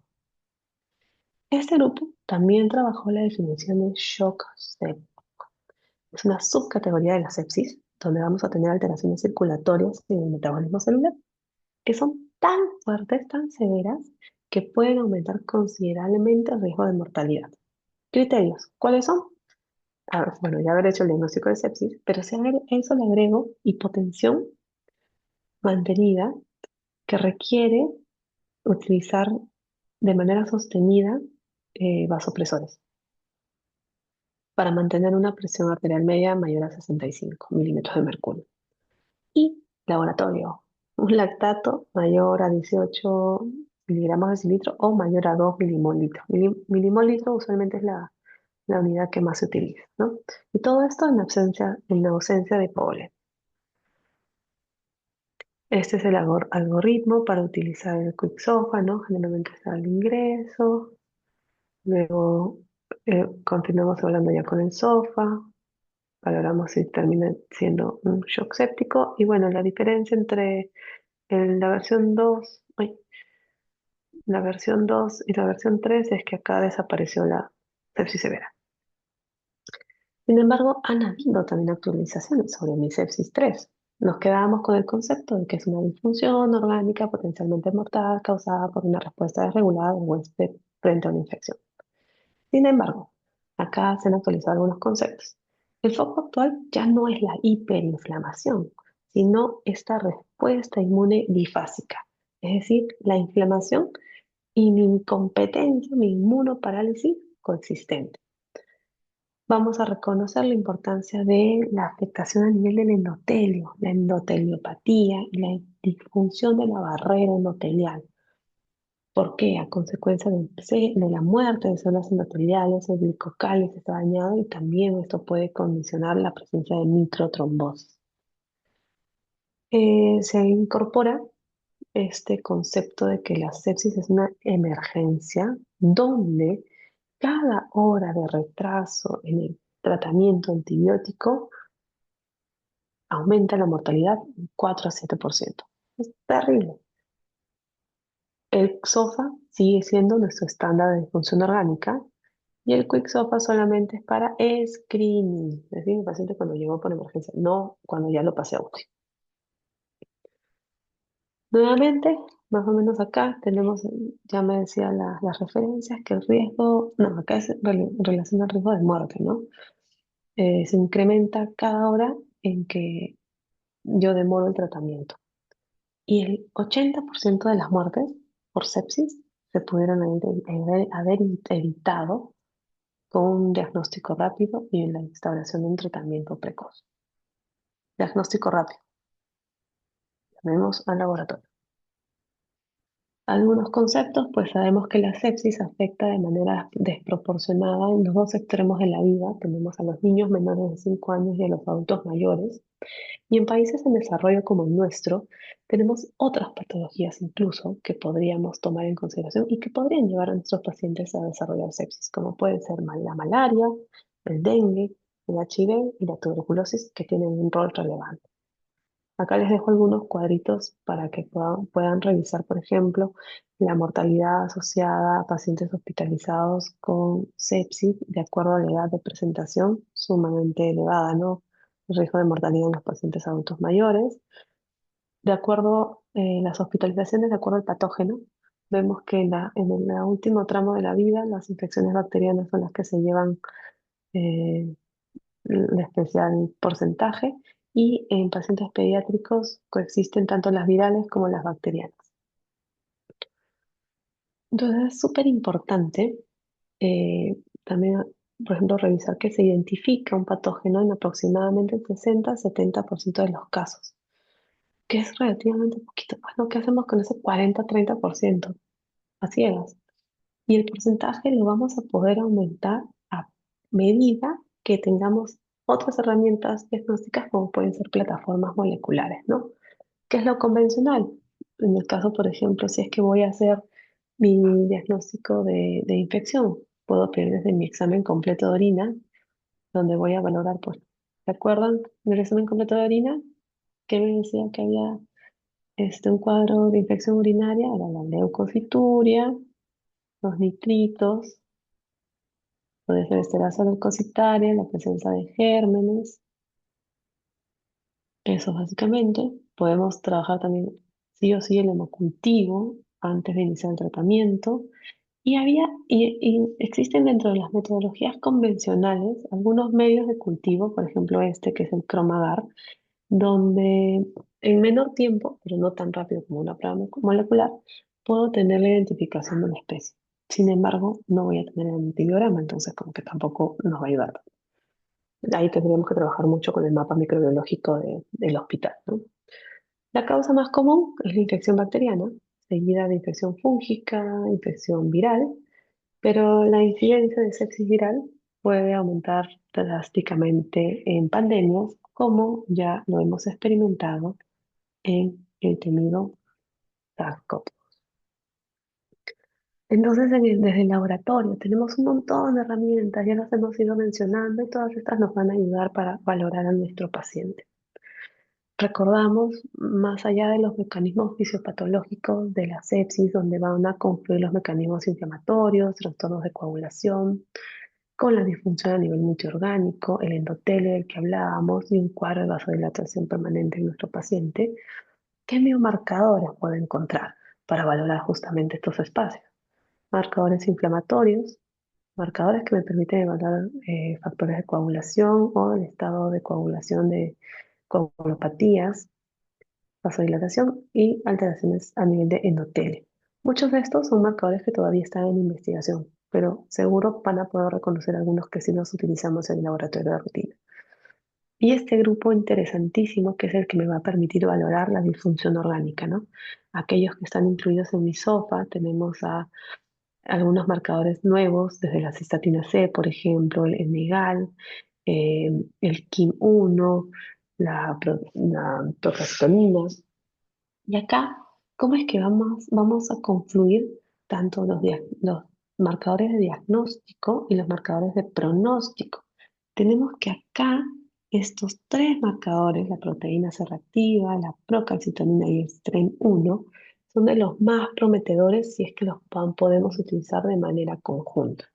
Este grupo también trabajó la definición de shock sepsis. Es una subcategoría de la sepsis, donde vamos a tener alteraciones circulatorias y del metabolismo celular, que son tan fuertes, tan severas, que pueden aumentar considerablemente el riesgo de mortalidad. Criterios, ¿cuáles son? Bueno, ya haber hecho el diagnóstico de sepsis, pero si a eso le agrego hipotensión mantenida, que requiere utilizar de manera sostenida vasopresores. para mantener una presión arterial media mayor a 65 milímetros de mercurio. Y laboratorio, un lactato mayor a 18 miligramos de cilitro o mayor a 2 milimolitros. Milimolitro usualmente es la unidad que más se utiliza, ¿no? Y todo esto en ausencia de polen. Este es el algoritmo para utilizar el Quicksofa, ¿no? Generalmente está al ingreso, luego continuamos hablando ya con el sofa, valoramos si termina siendo un shock séptico y bueno, la diferencia entre la versión 2, ay, la versión 2 y la versión 3 es que acá desapareció la sepsis severa. Sin embargo, han habido también actualizaciones sobre mi sepsis 3. Nos quedábamos con el concepto de que es una disfunción orgánica potencialmente mortal causada por una respuesta desregulada del huésped frente a una infección. Sin embargo, acá se han actualizado algunos conceptos. El foco actual ya no es la hiperinflamación, sino esta respuesta inmune bifásica, es decir, la inflamación y mi incompetencia, mi inmunoparálisis coexistente. Vamos a reconocer la importancia de la afectación a nivel del endotelio, la endoteliopatía y la disfunción de la barrera endotelial. ¿Por qué? A consecuencia de la muerte de células endoteliales, el glicocálice está dañado y también esto puede condicionar la presencia de microtrombosis. Se incorpora este concepto de que la sepsis es una emergencia donde cada hora de retraso en el tratamiento antibiótico aumenta la mortalidad un 4 a 7%. Es terrible. El SOFA sigue siendo nuestro estándar de función orgánica y el Quick SOFA solamente es para screening, es decir, el paciente cuando llegó por emergencia, no cuando ya lo pasé a UCI. Nuevamente, más o menos acá tenemos, ya me decía las referencias, que el riesgo, no, acá es en relación al riesgo de muerte, ¿no? Se incrementa cada hora en que yo demoro el tratamiento. Y el 80% de las muertes por sepsis se pudieron haber evitado con un diagnóstico rápido y la instauración de un tratamiento precoz. Diagnóstico rápido. Llamemos al laboratorio. Algunos conceptos, pues sabemos que la sepsis afecta de manera desproporcionada en los dos extremos de la vida. Tenemos a los niños menores de 5 años y a los adultos mayores. Y en países en desarrollo como el nuestro, tenemos otras patologías incluso que podríamos tomar en consideración y que podrían llevar a nuestros pacientes a desarrollar sepsis, como pueden ser la malaria, el dengue, el HIV y la tuberculosis, que tienen un rol relevante. Acá les dejo algunos cuadritos para que puedan revisar, por ejemplo, la mortalidad asociada a pacientes hospitalizados con sepsis de acuerdo a la edad de presentación, sumamente elevada, ¿no? El riesgo de mortalidad en los pacientes adultos mayores. De acuerdo, las hospitalizaciones de acuerdo al patógeno, vemos que en el último tramo de la vida las infecciones bacterianas son las que se llevan eh, el especial porcentaje y en pacientes pediátricos coexisten tanto las virales como las bacterianas. Entonces es súper importante también, por ejemplo, revisar que se identifica un patógeno en aproximadamente el 60-70% de los casos, que es relativamente poquito. Bueno, ¿qué hacemos con ese 40-30% a ciegas? Y el porcentaje lo vamos a poder aumentar a medida que tengamos otras herramientas diagnósticas como pueden ser plataformas moleculares, ¿no? ¿Qué es lo convencional? En el caso, por ejemplo, si es que voy a hacer mi diagnóstico de infección, puedo pedir desde mi examen completo de orina, donde voy a valorar, pues, ¿se acuerdan del examen completo de orina? Que me decía que había un cuadro de infección urinaria, era la leucocituria, los nitritos, puede ser esterasa leucocitaria, la presencia de gérmenes, eso básicamente. Podemos trabajar también sí o sí el hemocultivo antes de iniciar el tratamiento. Y existen dentro de las metodologías convencionales algunos medios de cultivo, por ejemplo este que es el Cromagar, donde en menor tiempo, pero no tan rápido como una prueba molecular, puedo tener la identificación de la especie. Sin embargo, no voy a tener el antibiograma, entonces como que tampoco nos va a ayudar. Ahí tendríamos que trabajar mucho con el mapa microbiológico del hospital, ¿no? La causa más común es la infección bacteriana, seguida de infección fúngica, infección viral, pero la incidencia de sepsis viral puede aumentar drásticamente en pandemias, como ya lo hemos experimentado en el temido SARS-CoV. Entonces, desde el laboratorio tenemos un montón de herramientas, ya las hemos ido mencionando, y todas estas nos van a ayudar para valorar a nuestro paciente. Recordamos, más allá de los mecanismos fisiopatológicos de la sepsis, donde van a confluir los mecanismos inflamatorios, trastornos de coagulación, con la disfunción a nivel multiorgánico, el endotelio del que hablábamos y un cuadro de vasodilatación permanente en nuestro paciente, ¿qué biomarcadores puede encontrar para valorar justamente estos espacios? Marcadores inflamatorios, marcadores que me permiten evaluar factores de coagulación o el estado de coagulación de coagulopatías, vasodilatación y alteraciones a nivel de endotelio. Muchos de estos son marcadores que todavía están en investigación, pero seguro van a poder reconocer algunos que sí los utilizamos en el laboratorio de rutina. Y este grupo interesantísimo, que es el que me va a permitir valorar la disfunción orgánica, ¿no? Aquellos que están incluidos en mi SOFA, tenemos a algunos marcadores nuevos, desde la cistatina C, por ejemplo, el NEGAL, el KIM-1, la procalcitonina. Y acá, ¿cómo es que vamos a confluir tanto los marcadores de diagnóstico y los marcadores de pronóstico? Tenemos que acá estos tres marcadores, la proteína C reactiva, la procalcitonina y el STREN-1, son de los más prometedores si es que podemos utilizar de manera conjunta.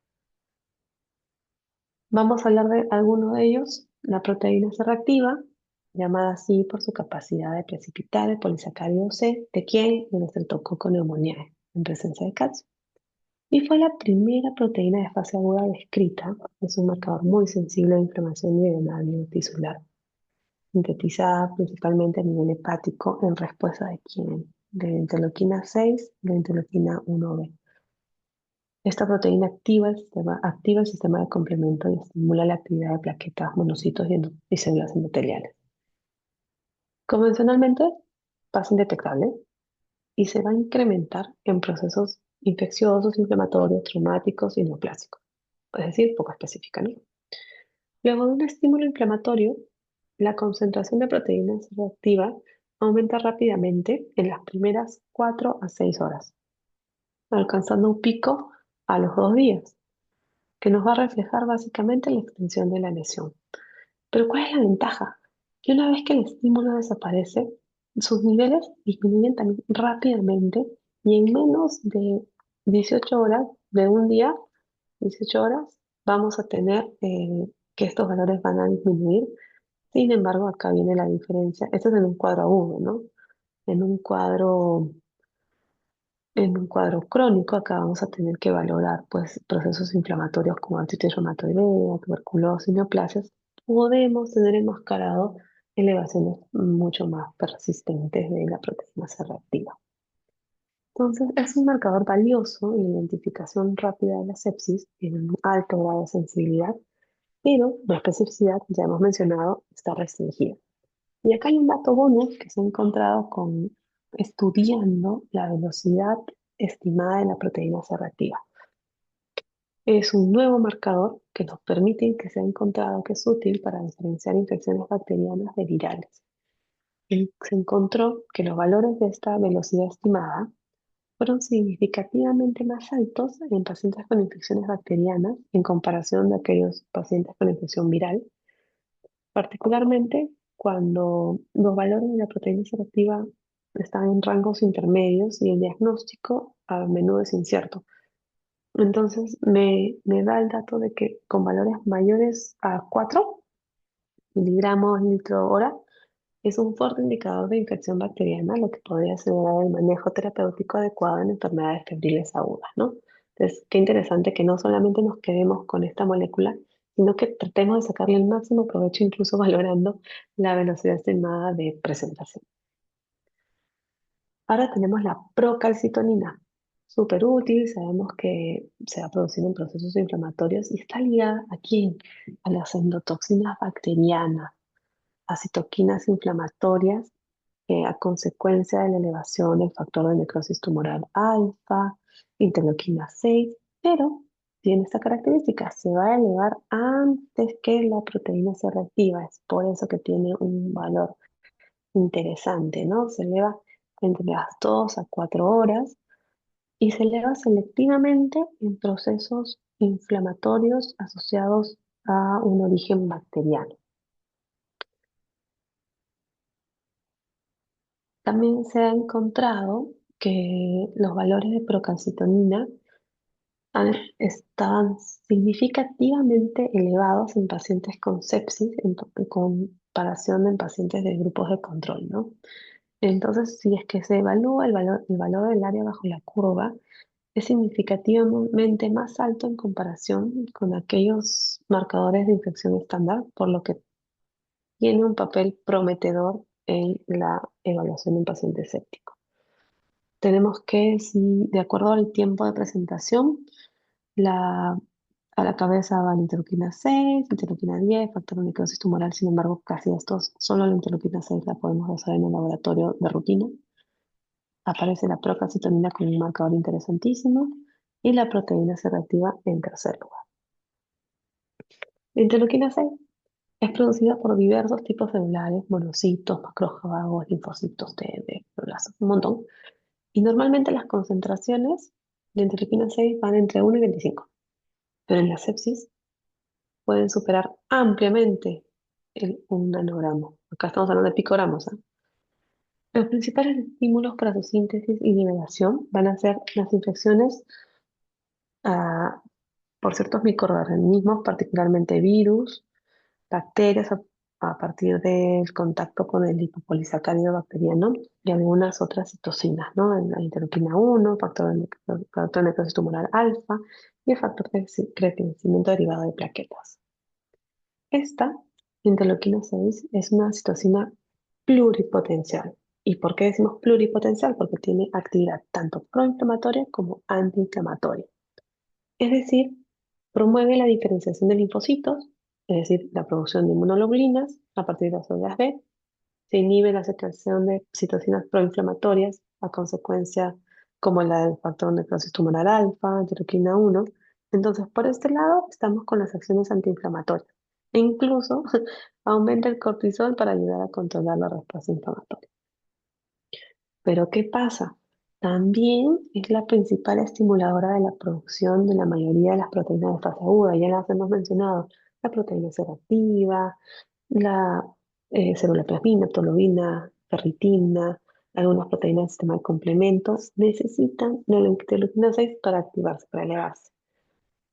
Vamos a hablar de alguno de ellos, la proteína C reactiva, llamada así por su capacidad de precipitar el polisacárido C, ¿de quién? De Streptococcus pneumoniae, en presencia de calcio. Y fue la primera proteína de fase aguda descrita, es un marcador muy sensible de inflamación y tisular, sintetizada principalmente a nivel hepático en respuesta de quién? De la interleuquina 6 y la interleuquina 1B. Esta proteína activa el sistema de complemento y estimula la actividad de plaquetas, monocitos y células endoteliales. Convencionalmente pasa indetectable y se va a incrementar en procesos infecciosos, inflamatorios, traumáticos y neoplásicos, es decir, poco específica, ¿no? Luego de un estímulo inflamatorio, la concentración de proteínas reactiva aumenta rápidamente en las primeras 4 a 6 horas, alcanzando un pico a los 2 días, que nos va a reflejar básicamente la extensión de la lesión. Pero ¿cuál es la ventaja? Que una vez que el estímulo desaparece, sus niveles disminuyen también rápidamente y en menos de 18 horas de un día, 18 horas, vamos a tener que estos valores van a disminuir. Sin embargo, acá viene la diferencia. Esto es en un cuadro agudo, ¿no? En un cuadro En un cuadro crónico, acá vamos a tener que valorar pues, procesos inflamatorios como artritis reumatoidea, tuberculosis, neoplasias. Podemos tener enmascarado elevaciones mucho más persistentes de la proteína C reactiva. Entonces, es un marcador valioso en la identificación rápida de la sepsis, tiene un alto grado de sensibilidad, pero la especificidad, ya hemos mencionado, está restringida. Y acá hay un dato bonus que se ha encontrado estudiando la velocidad estimada de la proteína C reactiva. Es un nuevo marcador que nos permite que se ha encontrado que es útil para diferenciar infecciones bacterianas de virales. Y se encontró que los valores de esta velocidad estimada fueron significativamente más altos en pacientes con infecciones bacterianas en comparación de aquellos pacientes con infección viral, particularmente cuando los valores de la proteína selectiva están en rangos intermedios y el diagnóstico a menudo es incierto. Entonces me da el dato de que con valores mayores a 4 miligramos litro hora es un fuerte indicador de infección bacteriana, lo que podría asegurar el manejo terapéutico adecuado en enfermedades febriles agudas, ¿no? Entonces, qué interesante que no solamente nos quedemos con esta molécula, sino que tratemos de sacarle el máximo provecho, incluso valorando la velocidad estimada de presentación. Ahora tenemos la procalcitonina. súper útil, sabemos que se va produciendo en procesos inflamatorios y está ligada ¿a quién? A las endotoxinas bacterianas, a citoquinas inflamatorias a consecuencia de la elevación del factor de necrosis tumoral alfa, interleuquina 6, pero tiene esta característica, se va a elevar antes que la proteína se reactiva, es por eso que tiene un valor interesante, ¿no? Se eleva entre las 2 a 4 horas y se eleva selectivamente en procesos inflamatorios asociados a un origen bacteriano. También se ha encontrado que los valores de procalcitonina estaban significativamente elevados en pacientes con sepsis en comparación en pacientes de grupos de control, ¿no? Entonces, si es que se evalúa el valor del área bajo la curva, es significativamente más alto en comparación con aquellos marcadores de infección estándar, por lo que tiene un papel prometedor en la evaluación en pacientes sépticos. Tenemos que, si de acuerdo al tiempo de presentación, la, a la cabeza va la interleuquina 6, interleuquina 10, factor de necrosis tumoral. Sin embargo, casi estos, solo la interleuquina 6 la podemos usar en el laboratorio de rutina. Aparece la procalcitonina con un marcador interesantísimo y la proteína se reactiva en tercer lugar. La interleuquina 6 es producida por diversos tipos celulares, monocitos, macrófagos, linfocitos T, células, un montón. Y normalmente las concentraciones de interleuquina 6 van entre 1 y 25, pero en la sepsis pueden superar ampliamente un nanogramo. Acá estamos hablando de picogramos, ¿ah? Los principales estímulos para su síntesis y liberación van a ser las infecciones ah, por ciertos microorganismos, particularmente virus, bacterias a partir del contacto con el lipopolisacárido bacteriano y algunas otras citocinas, ¿no? La interleuquina 1, factor de necrosis tumoral alfa y el factor de crecimiento derivado de plaquetas. Esta interleuquina 6 es una citocina pluripotencial. ¿Y por qué decimos pluripotencial? Porque tiene actividad tanto proinflamatoria como antiinflamatoria. Es decir, promueve la diferenciación de linfocitos, es decir, la producción de inmunoglobulinas a partir de las células B, se inhibe la secreción de citocinas proinflamatorias a consecuencia como la del factor de necrosis tumoral alfa, interleuquina 1. Entonces, por este lado, estamos con las acciones antiinflamatorias. E incluso aumenta el cortisol para ayudar a controlar la respuesta inflamatoria. Pero ¿qué pasa? También es la principal estimuladora de la producción de la mayoría de las proteínas de fase aguda. Ya las hemos mencionado. La proteína C reactiva, la célula plasmina, tolobina, ferritina, algunas proteínas del sistema de complementos necesitan de la interleuquina 6 para activarse, para elevarse.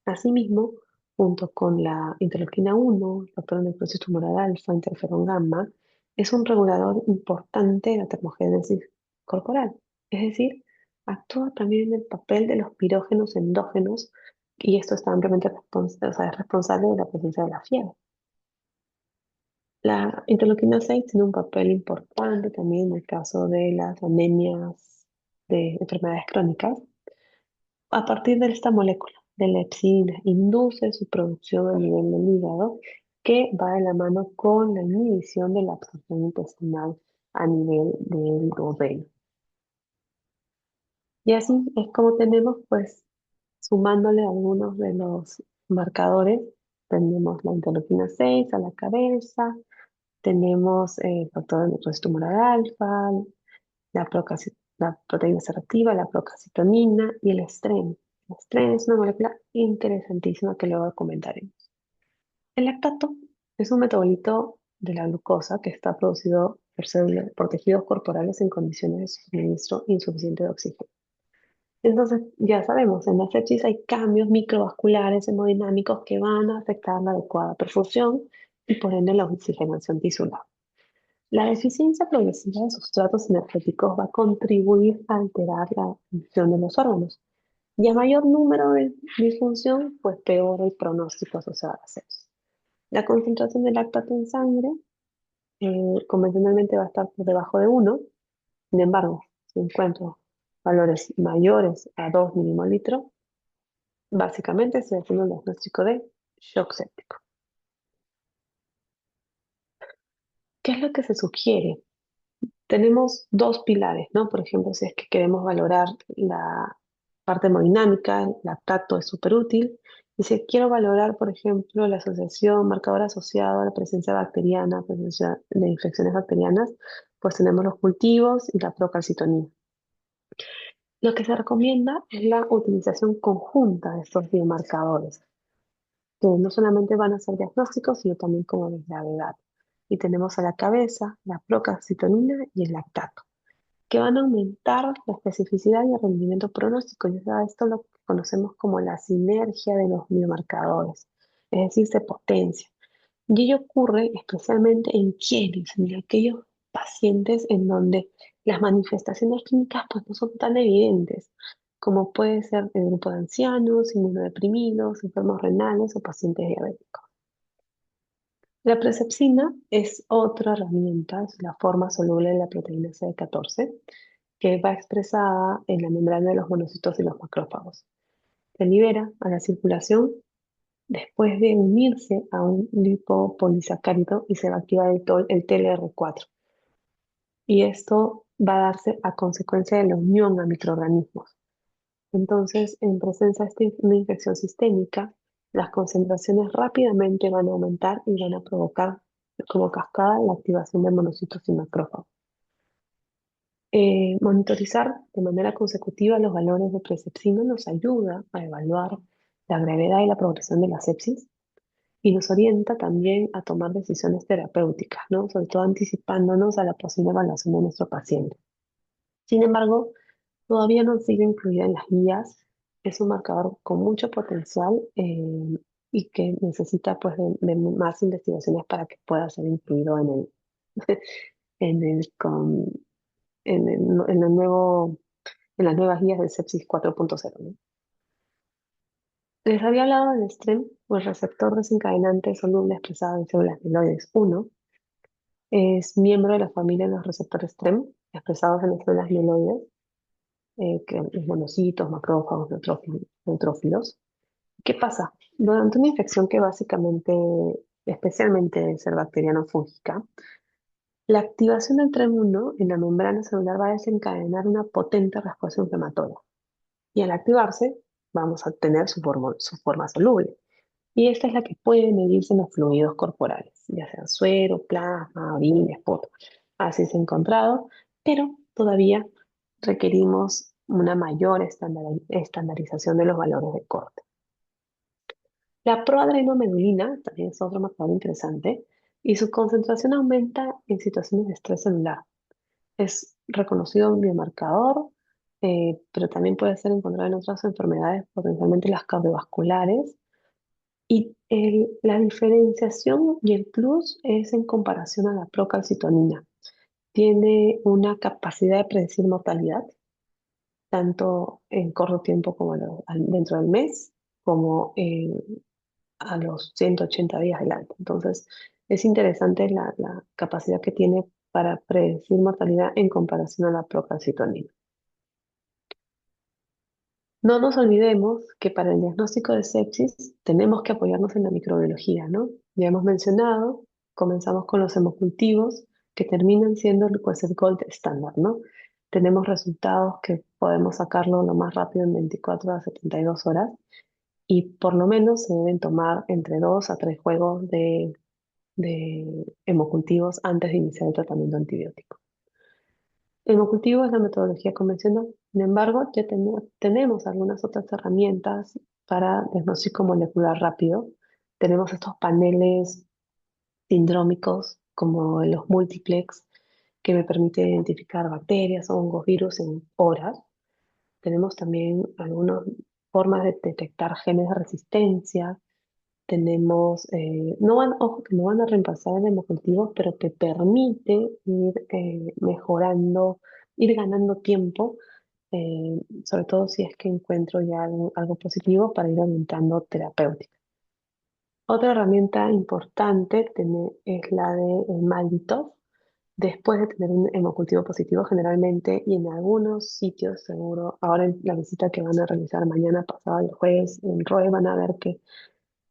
Asimismo, junto con la interleuquina 1, el factor de necrosis tumoral alfa, interferón gamma, es un regulador importante de la termogénesis corporal. Es decir, actúa también en el papel de los pirógenos endógenos y esto está ampliamente es responsable de la presencia de la fiebre. La interleuquina 6 tiene un papel importante también en el caso de las anemias de enfermedades crónicas. A partir de esta molécula, de la lepsidina, induce su producción a nivel del hígado, que va de la mano con la inhibición de la absorción intestinal a nivel del duodeno. Y así es como tenemos, pues, sumándole algunos de los marcadores, tenemos la interleuquina 6 a la cabeza, tenemos el factor de necrosis tumoral alfa, la proteína C reactiva, la procalcitonina y el estreno. El estreno es una molécula interesantísima que luego comentaremos. El lactato es un metabolito de la glucosa que está producido por tejidos corporales en condiciones de suministro insuficiente de oxígeno. Entonces, ya sabemos, en la sepsis hay cambios microvasculares hemodinámicos que van a afectar la adecuada perfusión y por ende la oxigenación tisular. La deficiencia progresiva de sustratos energéticos va a contribuir a alterar la función de los órganos. Y a mayor número de disfunción, pues peor el pronóstico asociado a la sepsis. La concentración de lactato en sangre convencionalmente va a estar por debajo de 1. Sin embargo, si encuentro valores mayores a 2 milimolitros, básicamente se haciendo un diagnóstico de shock séptico. ¿Qué es lo que se sugiere? Tenemos dos pilares, ¿no? Por ejemplo, si es que queremos valorar la parte hemodinámica, el lactato es súper útil. Y si quiero valorar, por ejemplo, la asociación, marcador asociado a la presencia bacteriana, presencia de infecciones bacterianas, pues tenemos los cultivos y la procalcitonina. Lo que se recomienda es la utilización conjunta de estos biomarcadores, que no solamente van a ser diagnósticos, sino también como de gravedad. Y tenemos a la cabeza la procalcitonina y el lactato, que van a aumentar la especificidad y el rendimiento pronóstico. Y esto es lo que conocemos como la sinergia de los biomarcadores, es decir, se potencia. Y ello ocurre especialmente en quienes, en aquellos pacientes en donde las manifestaciones clínicas pues, no son tan evidentes, como puede ser el grupo de ancianos, inmunodeprimidos, enfermos renales o pacientes diabéticos. La presepsina es otra herramienta, es la forma soluble de la proteína CD14 que va expresada en la membrana de los monocitos y los macrófagos. Se libera a la circulación después de unirse a un lipopolisacárido y se va a activar el TLR4. Y esto va a darse a consecuencia de la unión a microorganismos. Entonces, en presencia de una infección sistémica, las concentraciones rápidamente van a aumentar y van a provocar como cascada la activación de monocitos y macrófagos. Monitorizar de manera consecutiva los valores de presepsina nos ayuda a evaluar la gravedad y la progresión de la sepsis y nos orienta también a tomar decisiones terapéuticas, ¿no? Sobre todo anticipándonos a la posible evaluación de nuestro paciente. Sin embargo, todavía no sigue incluida en las guías. Es un marcador con mucho potencial y que necesita pues, de más investigaciones para que pueda ser incluido en el, con- en el nuevo, en las nuevas guías del sepsis 4.0, ¿no? Les había hablado del STREM, o el receptor desencadenante soluble expresado en células mieloides 1. Es miembro de la familia de los receptores TREM, expresados en las células mieloides, que los monocitos, macrófagos, neutrófilos. ¿Qué pasa? Durante una infección que básicamente, especialmente de ser bacteriana o fúngica, la activación del TREM1 en la membrana celular va a desencadenar una potente respuesta inflamatoria. Y al activarse, vamos a obtener su forma soluble. Y esta es la que puede medirse en los fluidos corporales, ya sea suero, plasma, orina, poto. Así se ha encontrado, pero todavía requerimos una mayor estandarización de los valores de corte. La proadrenomedulina también es otro marcador interesante y su concentración aumenta en situaciones de estrés celular. Es reconocido un biomarcador, pero también puede ser encontrado en otras enfermedades, potencialmente las cardiovasculares. Y la diferenciación y el plus es en comparación a la procalcitonina. Tiene una capacidad de predecir mortalidad, tanto en corto tiempo como dentro del mes, como a los 180 días del alta. Entonces, es interesante la capacidad que tiene para predecir mortalidad en comparación a la procalcitonina. No nos olvidemos que para el diagnóstico de sepsis tenemos que apoyarnos en la microbiología, ¿no? Ya hemos mencionado, comenzamos con los hemocultivos que terminan siendo pues, el gold estándar, ¿no? Tenemos resultados que podemos sacarlo lo más rápido en 24 a 72 horas y por lo menos se deben tomar entre 2 a 3 juegos de hemocultivos antes de iniciar el tratamiento antibiótico. El monocultivo es la metodología convencional. Sin embargo, ya tenemos algunas otras herramientas para diagnóstico molecular rápido. Tenemos estos paneles sindrómicos como los multiplex que me permiten identificar bacterias, hongos, virus en horas. Tenemos también algunas formas de detectar genes de resistencia. Tenemos, ojo, que no van a reemplazar el hemocultivo, pero te permite ir mejorando, ir ganando tiempo, sobre todo si es que encuentro ya algo positivo para ir aumentando terapéutica. Otra herramienta importante es la de Malditos, después de tener un hemocultivo positivo generalmente, y en algunos sitios seguro, ahora en la visita que van a realizar mañana, pasado el jueves en ROE, van a ver que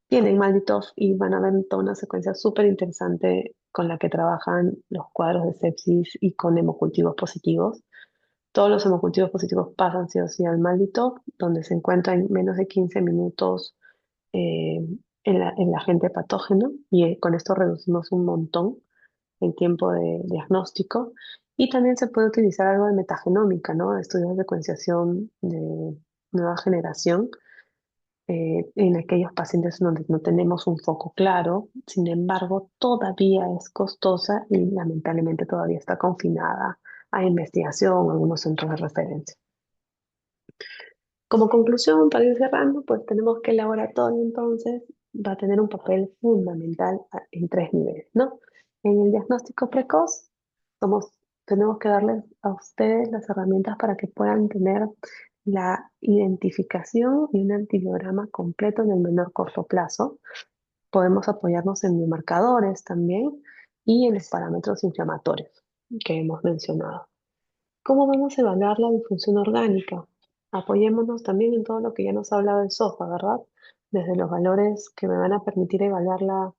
tienen Malditoff y van a ver toda una secuencia súper interesante con la que trabajan los cuadros de sepsis y con hemocultivos positivos. Todos los hemocultivos positivos pasan sí o sí al Malditoff, donde se encuentra en menos de 15 minutos eh, en la agente patógeno, y con esto reducimos un montón el tiempo de diagnóstico. Y también se puede utilizar algo de metagenómica, ¿no? Estudios de secuenciación de nueva generación en aquellos pacientes donde no tenemos un foco claro. Sin embargo, todavía es costosa y lamentablemente todavía está confinada a investigación en algunos centros de referencia. Como conclusión, para ir cerrando, pues tenemos que el laboratorio entonces va a tener un papel fundamental en tres niveles, ¿no? En el diagnóstico precoz, somos, tenemos que darles a ustedes las herramientas para que puedan tener la identificación y un antibiograma completo en el menor corto plazo. Podemos apoyarnos en biomarcadores también y en los parámetros inflamatorios que hemos mencionado. ¿Cómo vamos a evaluar la disfunción orgánica? Apoyémonos también en todo lo que ya nos ha hablado el SOFA, ¿verdad? Desde los valores que me van a permitir evaluar la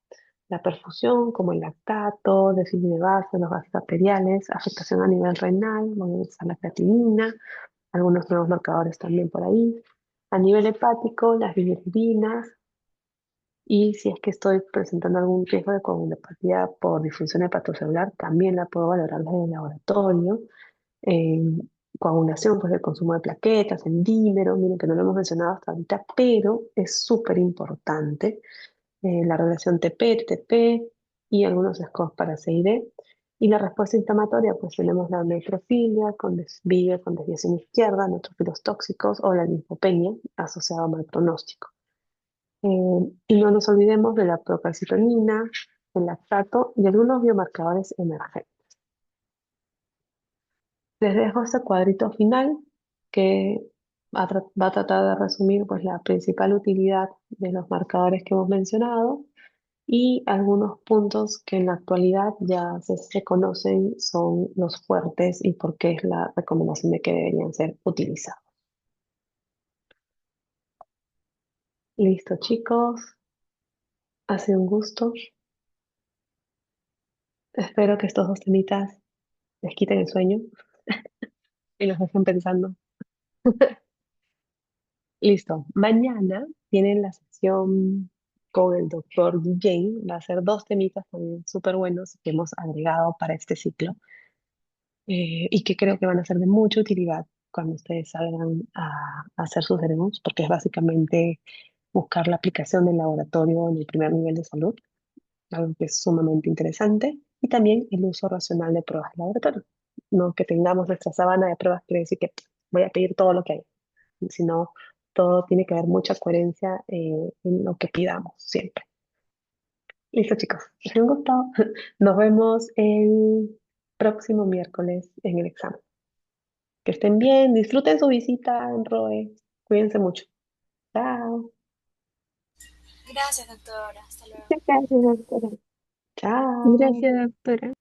perfusión, como el lactato, déficit de base, los gases arteriales, afectación a nivel renal, voy a usar la creatinina, algunos nuevos marcadores también por ahí. A nivel hepático, las bilirrubinas, y si es que estoy presentando algún riesgo de coagulopatía por disfunción hepatocelular, también la puedo valorar desde el laboratorio. eh, Coagulación, pues el consumo de plaquetas, el dímero, miren que no lo hemos mencionado hasta ahorita, pero es súper importante. La relación TP-TP y algunos scores para CID. Y la respuesta inflamatoria, pues tenemos la neutrofilia con desvío, con desviación izquierda, neutrófilos tóxicos o la linfopenia asociada a mal pronóstico. Y no nos olvidemos de la procalcitonina, el lactato y algunos biomarcadores emergentes. Les dejo este cuadrito final que va a tratar de resumir pues, la principal utilidad de los marcadores que hemos mencionado y algunos puntos que en la actualidad ya se conocen son los fuertes y por qué es la recomendación de que deberían ser utilizados. Listo, chicos, ha sido un gusto. Espero que estos dos temitas les quiten el sueño y los dejen pensando. Listo. Mañana tienen la sesión con el doctor Jane. Va a ser dos temitas también súper buenos que hemos agregado para este ciclo y que creo que van a ser de mucha utilidad cuando ustedes salgan a hacer sus demos, porque es básicamente buscar la aplicación del laboratorio en el primer nivel de salud, algo que es sumamente interesante, y también el uso racional de pruebas de laboratorio. No que tengamos nuestra sabana de pruebas quiere decir que voy a pedir todo lo que hay, sino todo tiene que haber mucha coherencia en lo que pidamos siempre. Listo, chicos. Es un gusto. Nos vemos el próximo miércoles en el examen. Que estén bien, disfruten su visita en ROE. Cuídense mucho. Chao. Gracias, doctora. Hasta luego. Muchas gracias, doctora. Chao. Gracias, doctora.